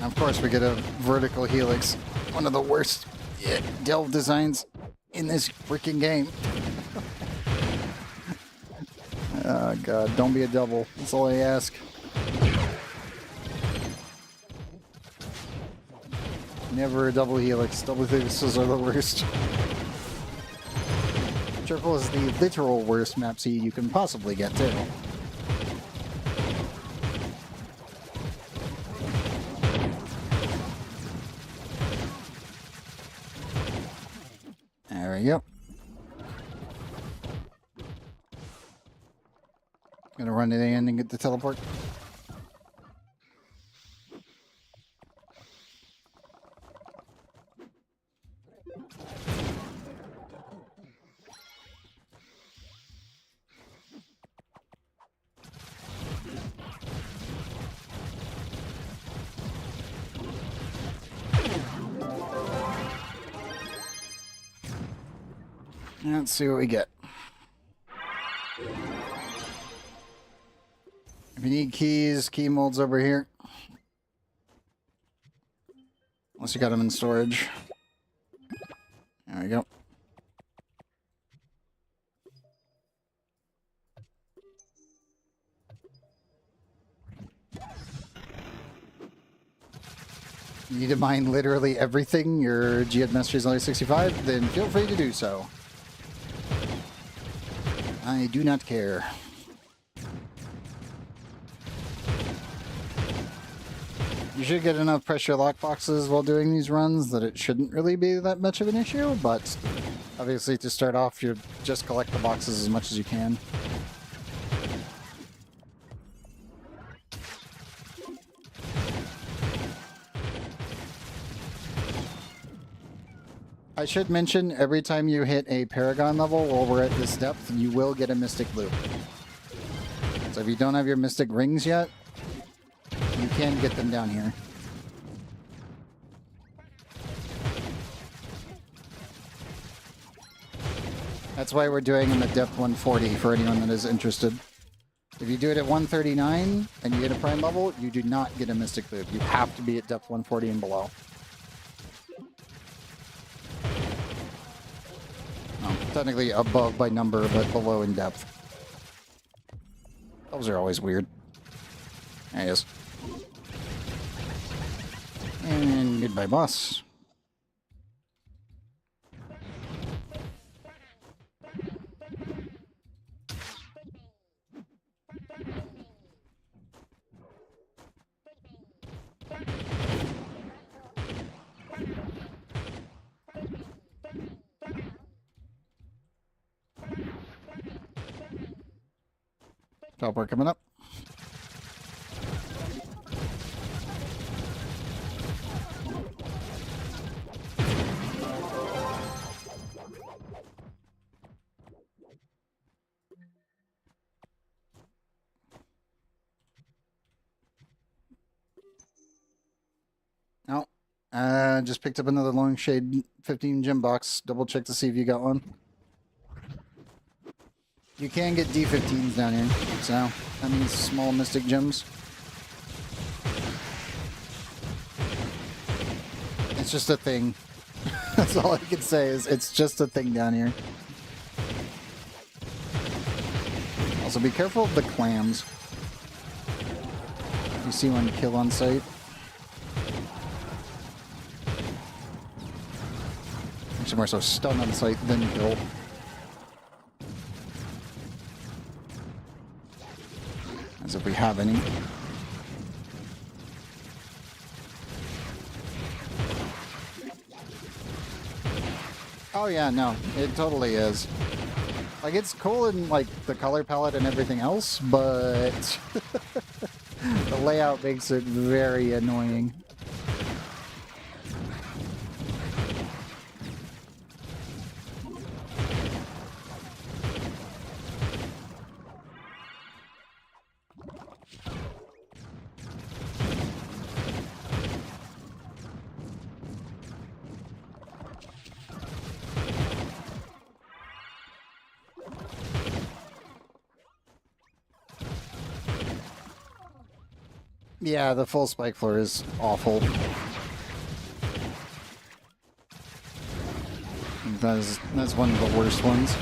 Of course, we get a vertical helix. One of the worst delve designs in this freaking game. Oh god, don't be a double. That's all I ask. Never a double helix. Double helixes are the worst. Triple is the literal worst map seed you can possibly get, too. There we go. Gonna run to the end and get the teleport. Let's see what we get. If you need keys, key molds over here. Unless you got them in storage. There we go. You need to mine literally everything. Your Geode Mastery is only 65, then feel free to do so. I do not care. You should get enough pressure lockboxes while doing these runs that it shouldn't really be that much of an issue, but obviously to start off, you just collect the boxes as much as you can. I should mention, every time you hit a Paragon level while we're at this depth, you will get a Mystic Loop. So if you don't have your Mystic Rings yet, you can get them down here. That's why we're doing them at depth 140 for anyone that is interested. If you do it at 139 and you get a Prime level, you do not get a Mystic Loop. You have to be at depth 140 and below. Oh, technically above by number, but below in depth. Those are always weird. There he is. And goodbye, boss. Teleport coming up. Oh, just picked up another Long Shade 15 gem box. Double check to see if you got one. You can get D15s down here, so that means small mystic gems. It's just a thing. That's all I can say is it's just a thing down here. Also be careful of the clams. You see one kill on sight. Actually more so stun on sight than kill. As if we have any. Oh yeah, no, it totally is. Like, it's cool in, like, the color palette and everything else, but the layout makes it very annoying. Yeah, the full spike floor is awful. That's one of the worst ones.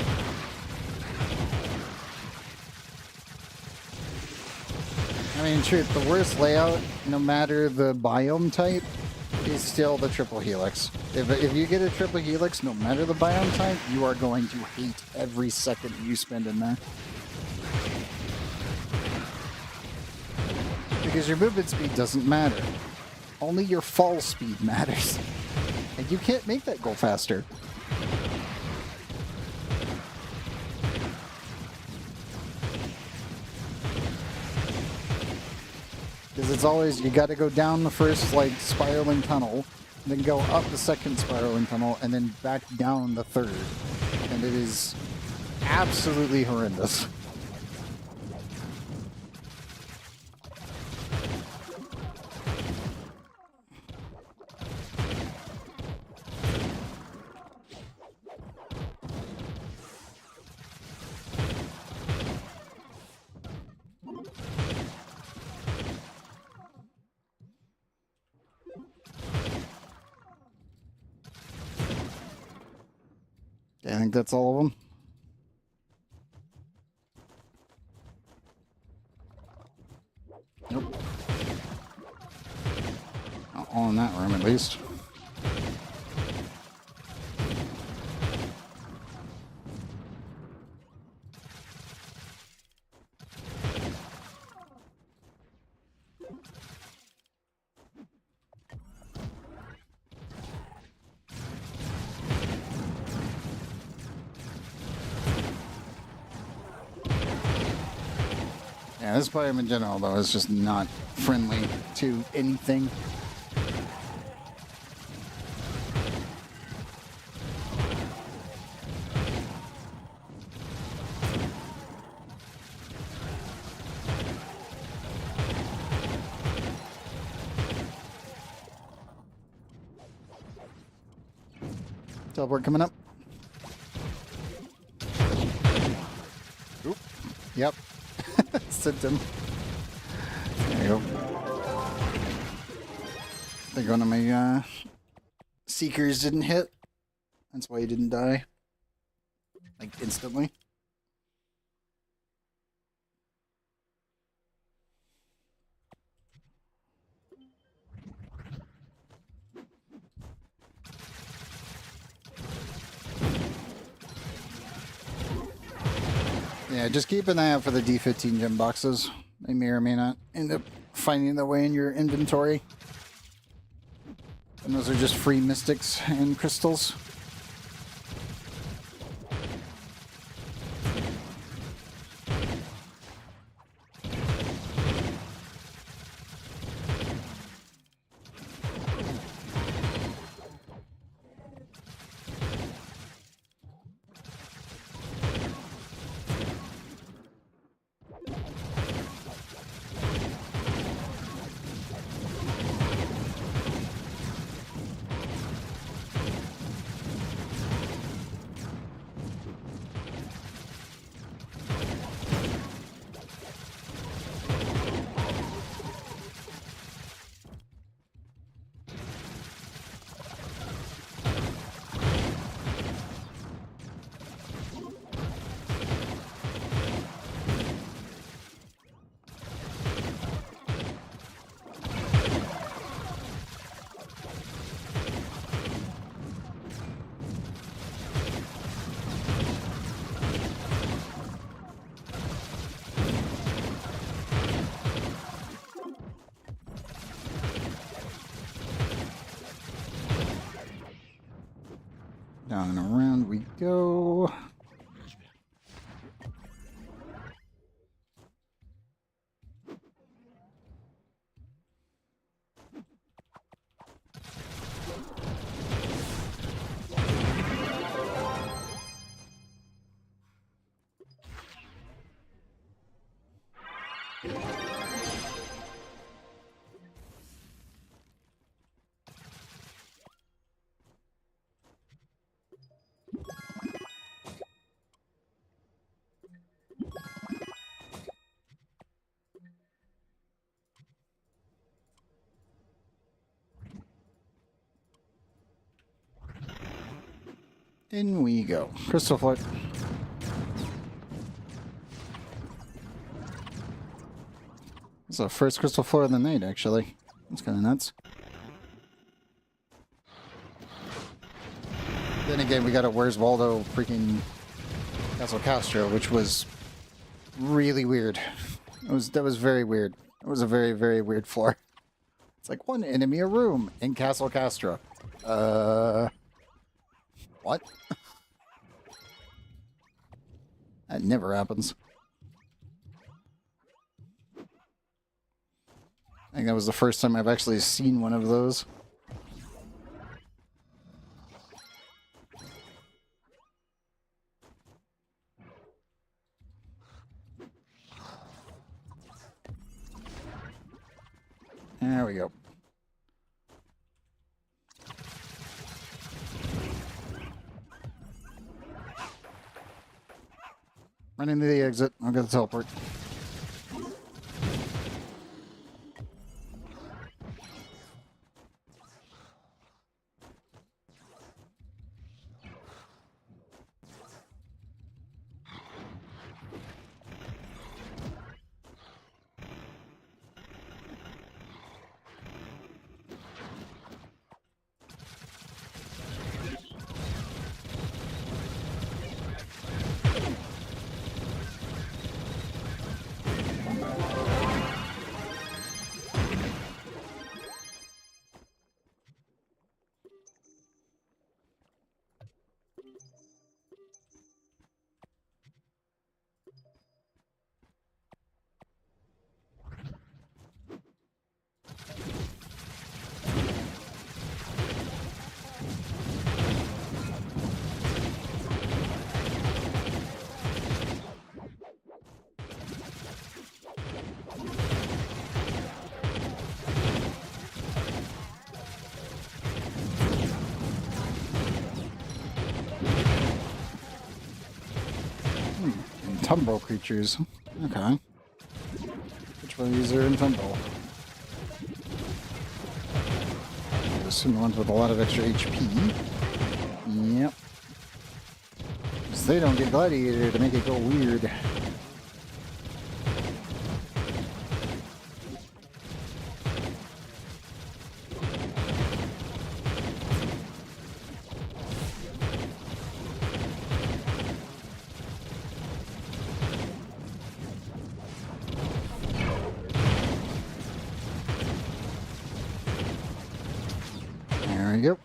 I mean, truth, the worst layout, no matter the biome type, is still the triple helix. If you get a triple helix, no matter the biome type, you are going to hate every second you spend in there. Because your movement speed doesn't matter. Only your fall speed matters. And you can't make that go faster. Because it's always, you gotta go down the first, like, spiraling tunnel, then go up the second spiraling tunnel, and then back down the third. And it is absolutely horrendous. Okay, I think that's all of them. Nope. Not all in that room, at least. Yeah, this biome in general, though, is just not friendly to anything. Teleport coming up. Oop. Yep. Sent him. There you go. I think one of my seekers didn't hit. That's why he didn't die. Like, instantly. Yeah, just keep an eye out for the D15 gem boxes. They may or may not end up finding their way in your inventory. And those are just free mystics and crystals. Down and around we go. In we go. Crystal float. It's the first crystal floor of the night, actually. That's kind of nuts. Then again, we got a Where's Waldo freaking Castle Castro, which was really weird. That was very weird. It was a very, very weird floor. It's like one enemy a room in Castle Castro. What? That never happens. I think that was the first time I've actually seen one of those. There we go. Run into the exit. I'll get the teleport. tumble creatures. Okay. Which one of these are in tumble? I assume the ones with a lot of extra HP. Yep. Because they don't get gladiator to make it go weird. There we go.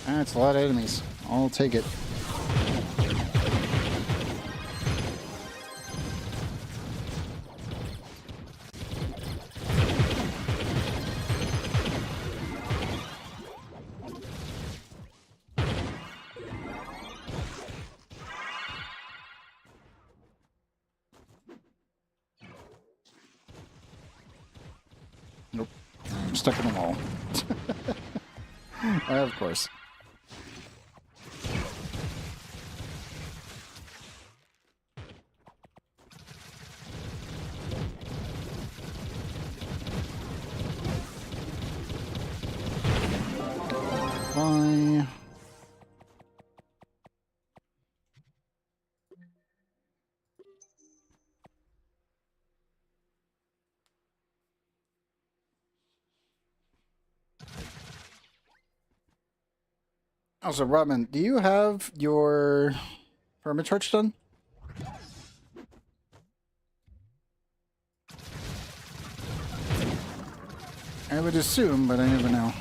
That's a lot of enemies. I'll take it. Nope. I'm stuck in the wall. Of course. Bye. Also, Robin, do you have your permatorch done? I would assume, but I never know.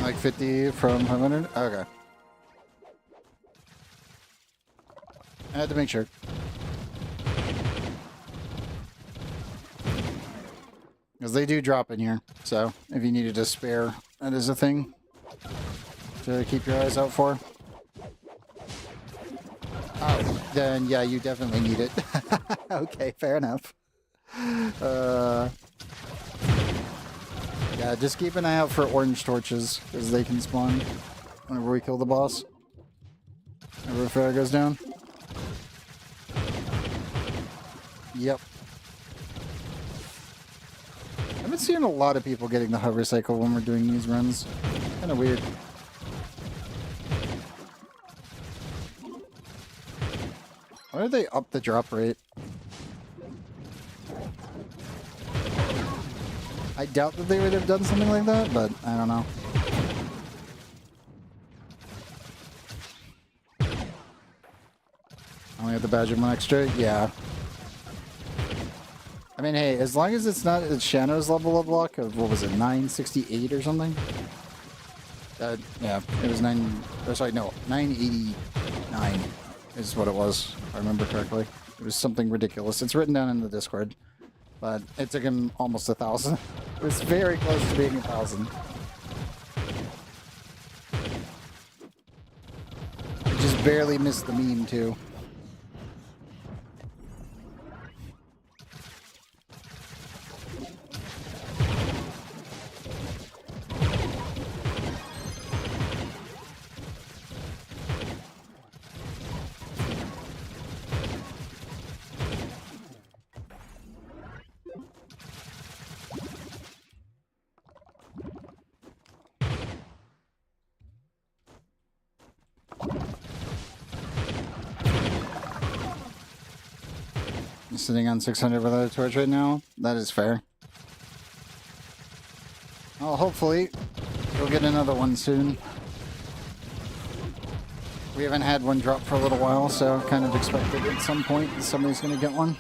Like 50 from 500? Okay. I had to make sure. Because they do drop in here, so if you needed a spare, that is a thing to keep your eyes out for. Oh, then yeah, you definitely need it. Okay, fair enough. Yeah, just keep an eye out for orange torches, because they can spawn whenever we kill the boss. Whenever Ifera goes down. Yep. I've been seeing a lot of people getting the hover cycle when we're doing these runs. Kind of weird. Why did they up the drop rate? I doubt that they would have done something like that, but I don't know. Only have the badge of one extra? Yeah. I mean, hey, as long as it's not at Shano's level of luck of, what was it, 968 or something? Yeah, it was 989 is what it was, if I remember correctly. It was something ridiculous. It's written down in the Discord, but it took him almost 1,000. It was very close to being 1,000. It just barely missed the meme, too. Sitting on 600 without a torch right now. That is fair. Well, hopefully, we'll get another one soon. We haven't had one drop for a little while, so kind of expected at some point somebody's going to get one.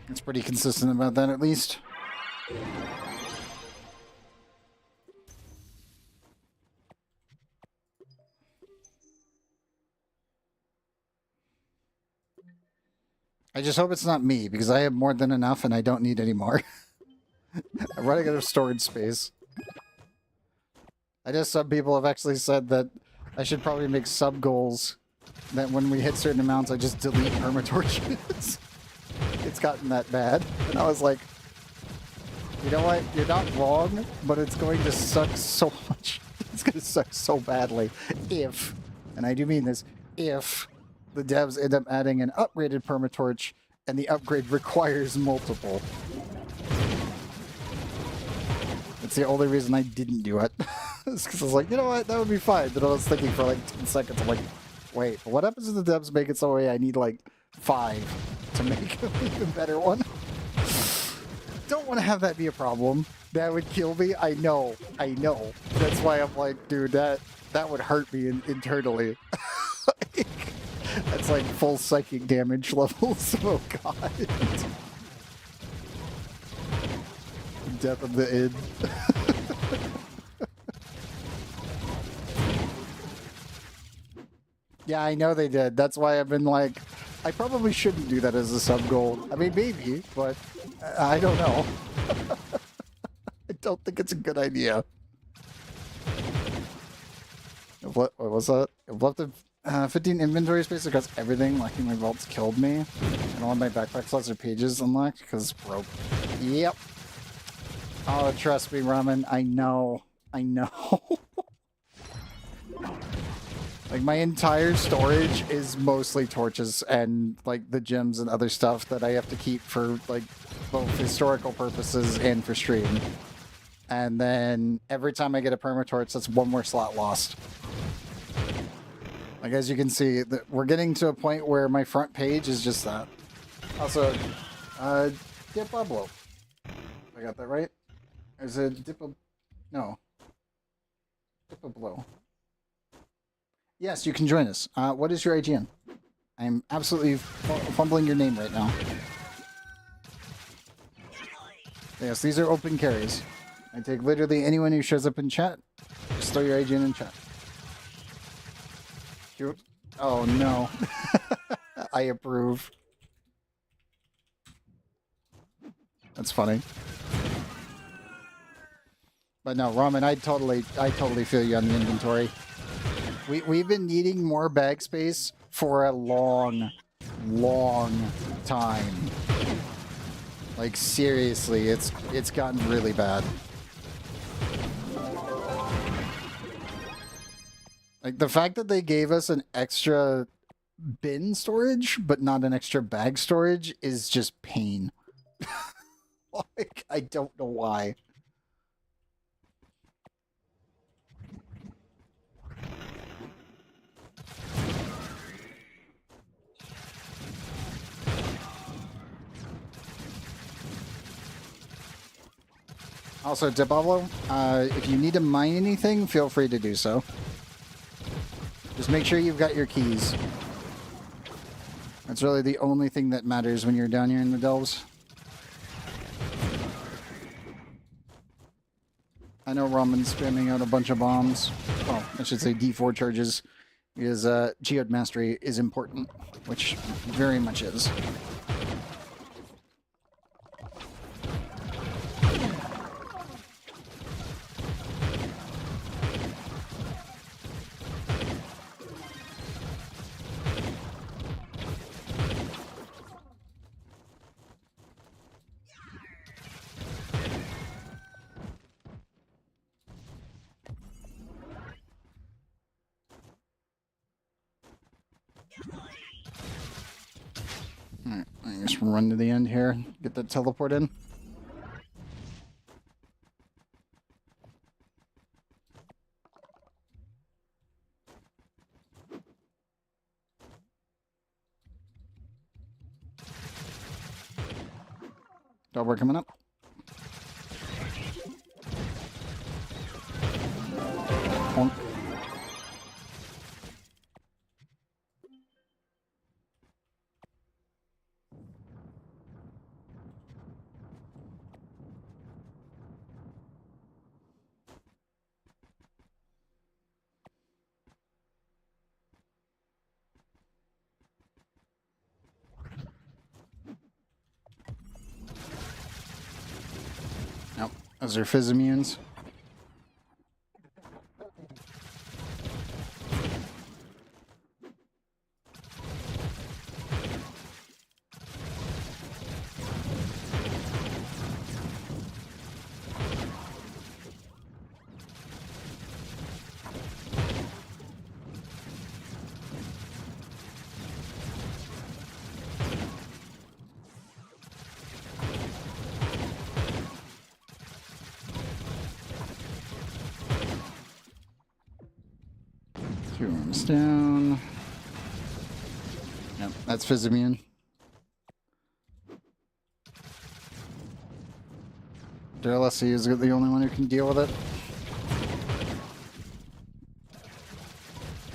It's pretty consistent about that, at least. I just hope it's not me, because I have more than enough and I don't need any more. I'm running out of storage space. I know some people have actually said that I should probably make sub-goals that when we hit certain amounts, I just delete permatorches. It's gotten that bad. And I was like, you know what? You're not wrong, but it's going to suck so much. It's going to suck so badly if, and I do mean this, if the devs end up adding an upgraded permatorch and the upgrade requires multiple. That's the only reason I didn't do it. It's because I was like, you know what? That would be fine. Then I was thinking for like 10 seconds. I'm like, wait, what happens if the devs make it so way I need like 5 to make an even better one? Don't want to have that be a problem. That would kill me. I know. That's why I'm like, dude, that would hurt me internally. That's like full psychic damage levels. Oh god. Death of the id. Yeah, I know they did. That's why I've been like, I probably shouldn't do that as a sub goal. I mean, maybe, but I don't know. I don't think it's a good idea. What was that? I've left 15 inventory space across everything. Lucky my vaults killed me. And all my backpack slots or pages unlocked because it's broke. Yep. Oh, trust me, Ramen. I know. Like, my entire storage is mostly torches and, like, the gems and other stuff that I have to keep for, like, both historical purposes and for stream. And then every time I get a permatorch, that's one more slot lost. Like, as you can see, we're getting to a point where my front page is just that. Also, Dip Pablo. I got that right? Is it Diplo? No. Diplo. Yes, you can join us. What is your IGN? I'm absolutely fumbling your name right now. Yes, these are open carries. I take literally anyone who shows up in chat. Just throw your IGN in chat. Oh no. I approve. That's funny. But no, Ramen, I totally feel you on the inventory. We've been needing more bag space for a long time. Like, seriously, it's gotten really bad. Like, the fact that they gave us an extra bin storage, but not an extra bag storage, is just pain. Like, I don't know why. Also, Dipablo, if you need to mine anything, feel free to do so. Just make sure you've got your keys. That's really the only thing that matters when you're down here in the delves. I know Ramen's spamming out a bunch of bombs. Well, I should say D4 charges, because Geode Mastery is important, which very much is. Alright, I just run to the end here, get that teleport in. Double coming up. Those are fizz immunes. Two arms down. Yep, that's fizz immune. Duralessi is the only one who can deal with it.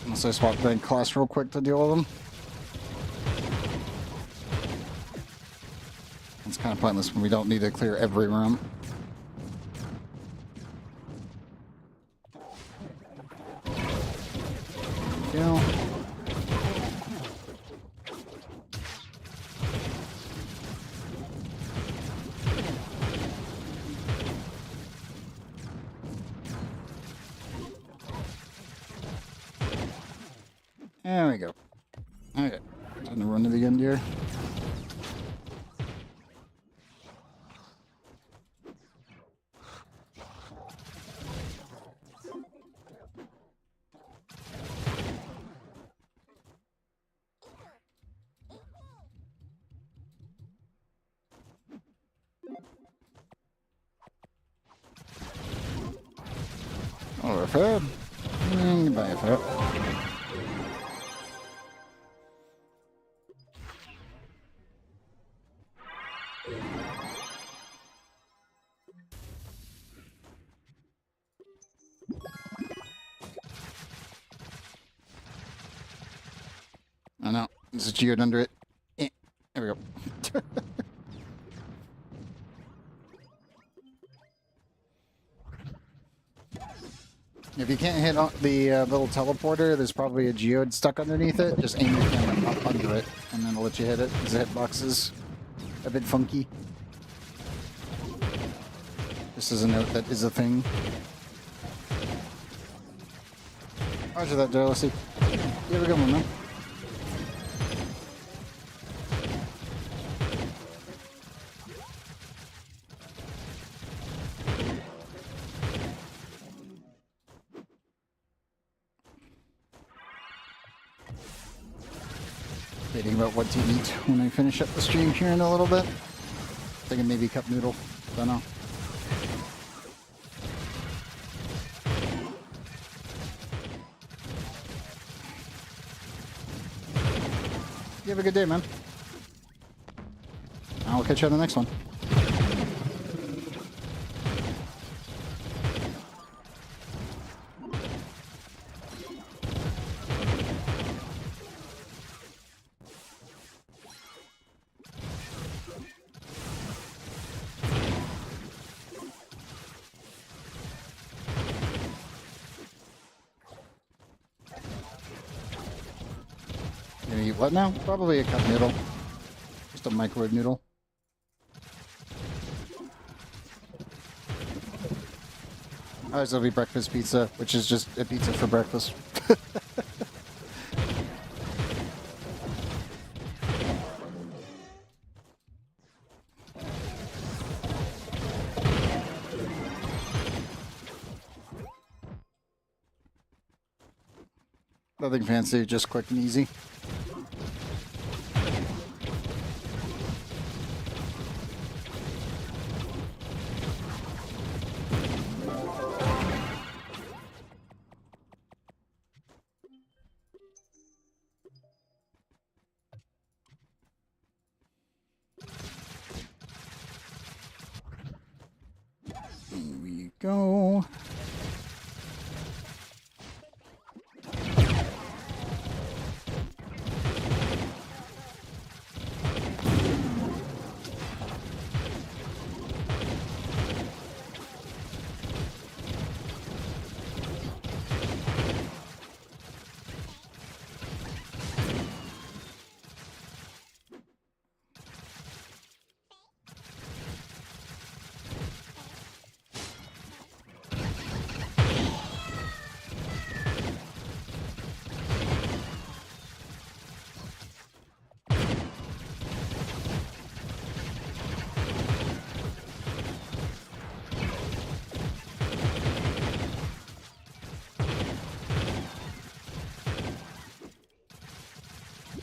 Unless I swap bank class real quick to deal with them. It's kind of pointless when we don't need to clear every room. Go. There we go. Okay, time to run to the end here. Oh, Ifera. Goodbye, Ifera. Oh no, there's a geode under it. Eh, there we go. If you can't hit the little teleporter, there's probably a geode stuck underneath it. Just aim your camera up under it, and then it'll let you hit it. The hitbox is a bit funky. This is a note that is a thing. Roger that, Duralessi. You have a good one, man. Debating about what to eat when I finish up the stream here in a little bit. Thinking maybe cup noodle. Don't know. You have a good day, man. I'll catch you on the next one. Gonna eat what now? Probably a cup noodle. Just a microwave noodle. Ours will be breakfast pizza, which is just a pizza for breakfast. Nothing fancy, just quick and easy. Here we go.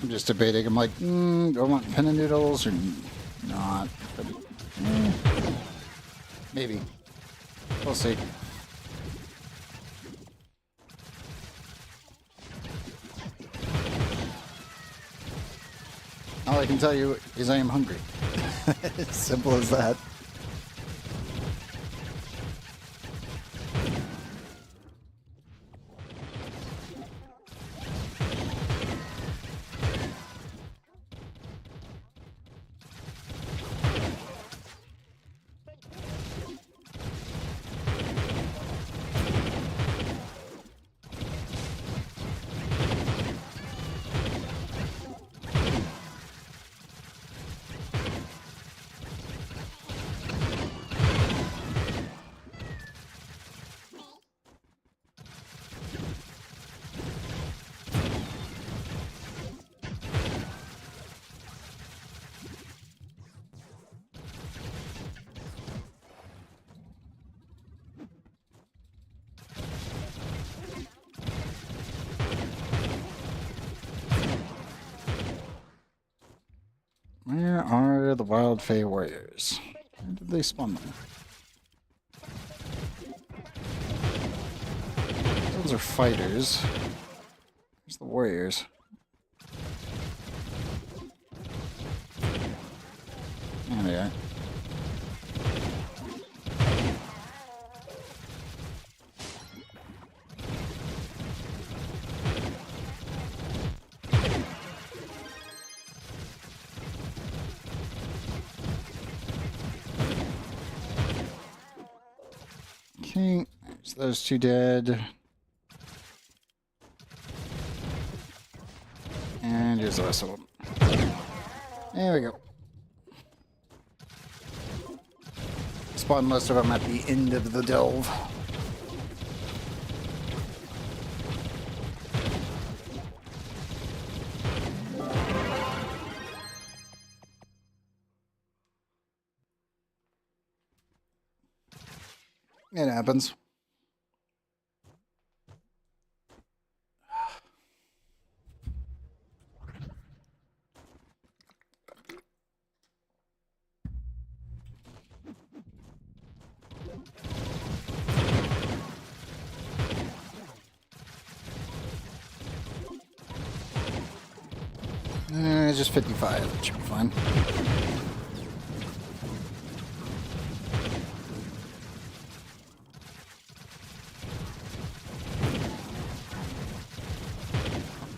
I'm just debating. I'm like, do I want pin and noodles or not? But, maybe. We'll see. All I can tell you is I am hungry. As simple as that. Where are the Wild Fey warriors? Where did they spawn them? Those are fighters. Where's the warriors? There they are. Okay, there's those two dead. And here's the rest of them. There we go. Spawn most of them at the end of the delve. It happens. Just 55. That should be fine.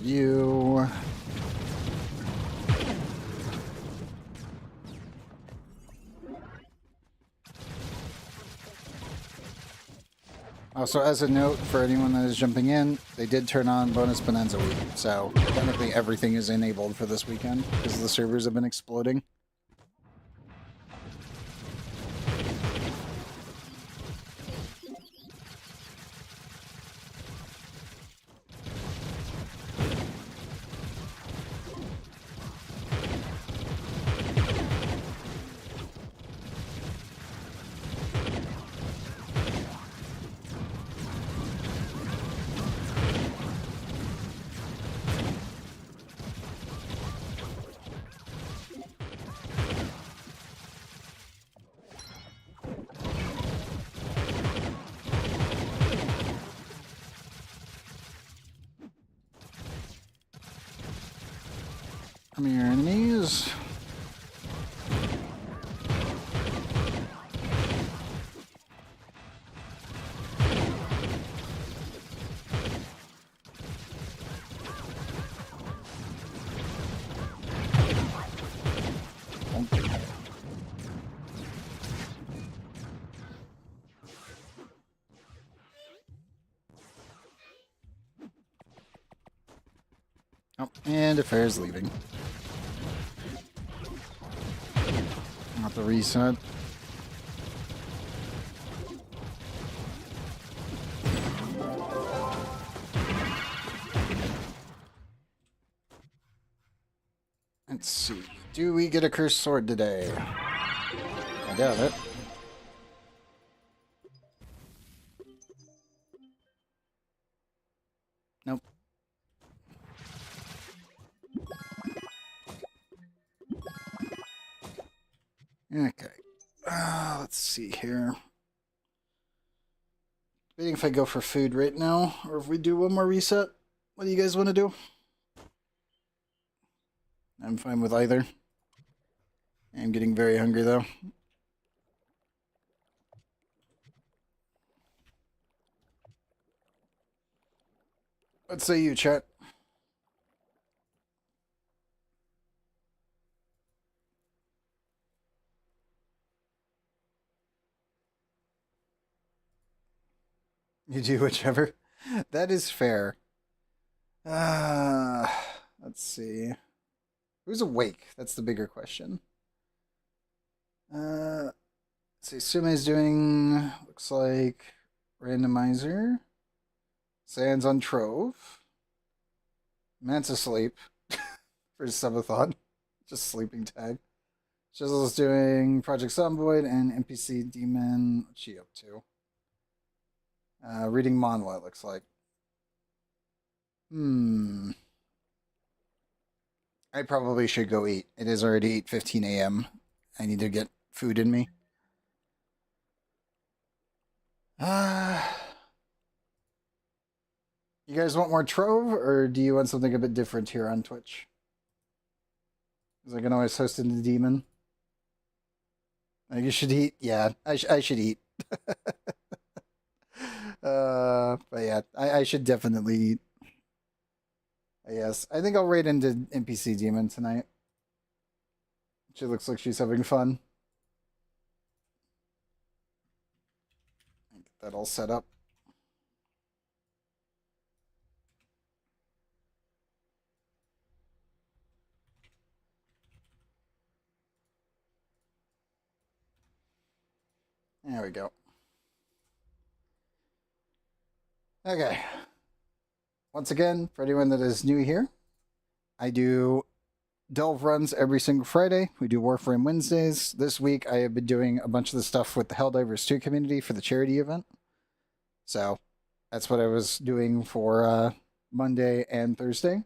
You. Also, as a note for anyone that is jumping in, they did turn on bonus Bonanza week, so technically everything is enabled for this weekend because the servers have been exploding. Come here, enemies. Oh, and Ifera's leaving. Not the reset. Let's see. Do we get a cursed sword today? I doubt it. Nope. Okay. Let's see here. Debating if I go for food right now or if we do one more reset. What do you guys want to do? I'm fine with either. I'm getting very hungry though. What say you, chat? You do whichever. That is fair. Uh, let's see. Who's awake? That's the bigger question. Let's see. Sume's doing, looks like, randomizer. Sans on Trove. Matt's asleep for his subathon. Just sleeping tag. Shizzle's doing Project Zomboid and NPC Demon. What's she up to? Reading manhwa, it looks like. I probably should go eat. It is already 8:15 a.m. I need to get food in me. You guys want more Trove, or do you want something a bit different here on Twitch? Because I can always host in the demon. You should eat. Yeah, I should eat. But yeah, I should definitely eat. Yes, I think I'll raid into NPC Demon tonight. She looks like she's having fun. Get that all set up. There we go. Okay. Once again, for anyone that is new here, I do Delve runs every single Friday. We do Warframe Wednesdays. This week, I have been doing a bunch of the stuff with the Helldivers 2 community for the charity event. So that's what I was doing for Monday and Thursday.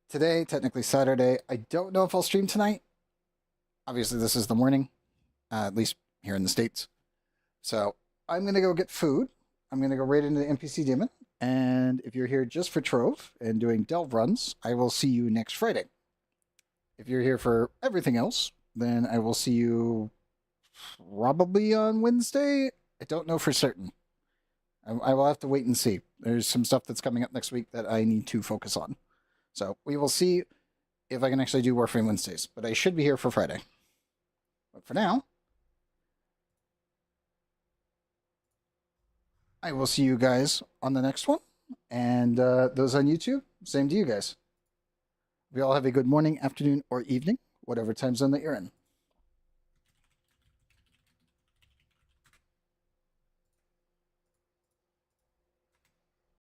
Today, technically Saturday, I don't know if I'll stream tonight. Obviously, this is the morning, at least here in the States. So I'm going to go get food. I'm going to go right into the NPC Demon. And if you're here just for Trove and doing Delve runs, I will see you next Friday. If you're here for everything else, then I will see you probably on Wednesday. I don't know for certain. I will have to wait and see. There's some stuff that's coming up next week that I need to focus on. So we will see if I can actually do Warframe Wednesdays. But I should be here for Friday. But for now, I will see you guys on the next one. And those on YouTube, same to you guys. We all have a good morning, afternoon, or evening, whatever time zone that you're in.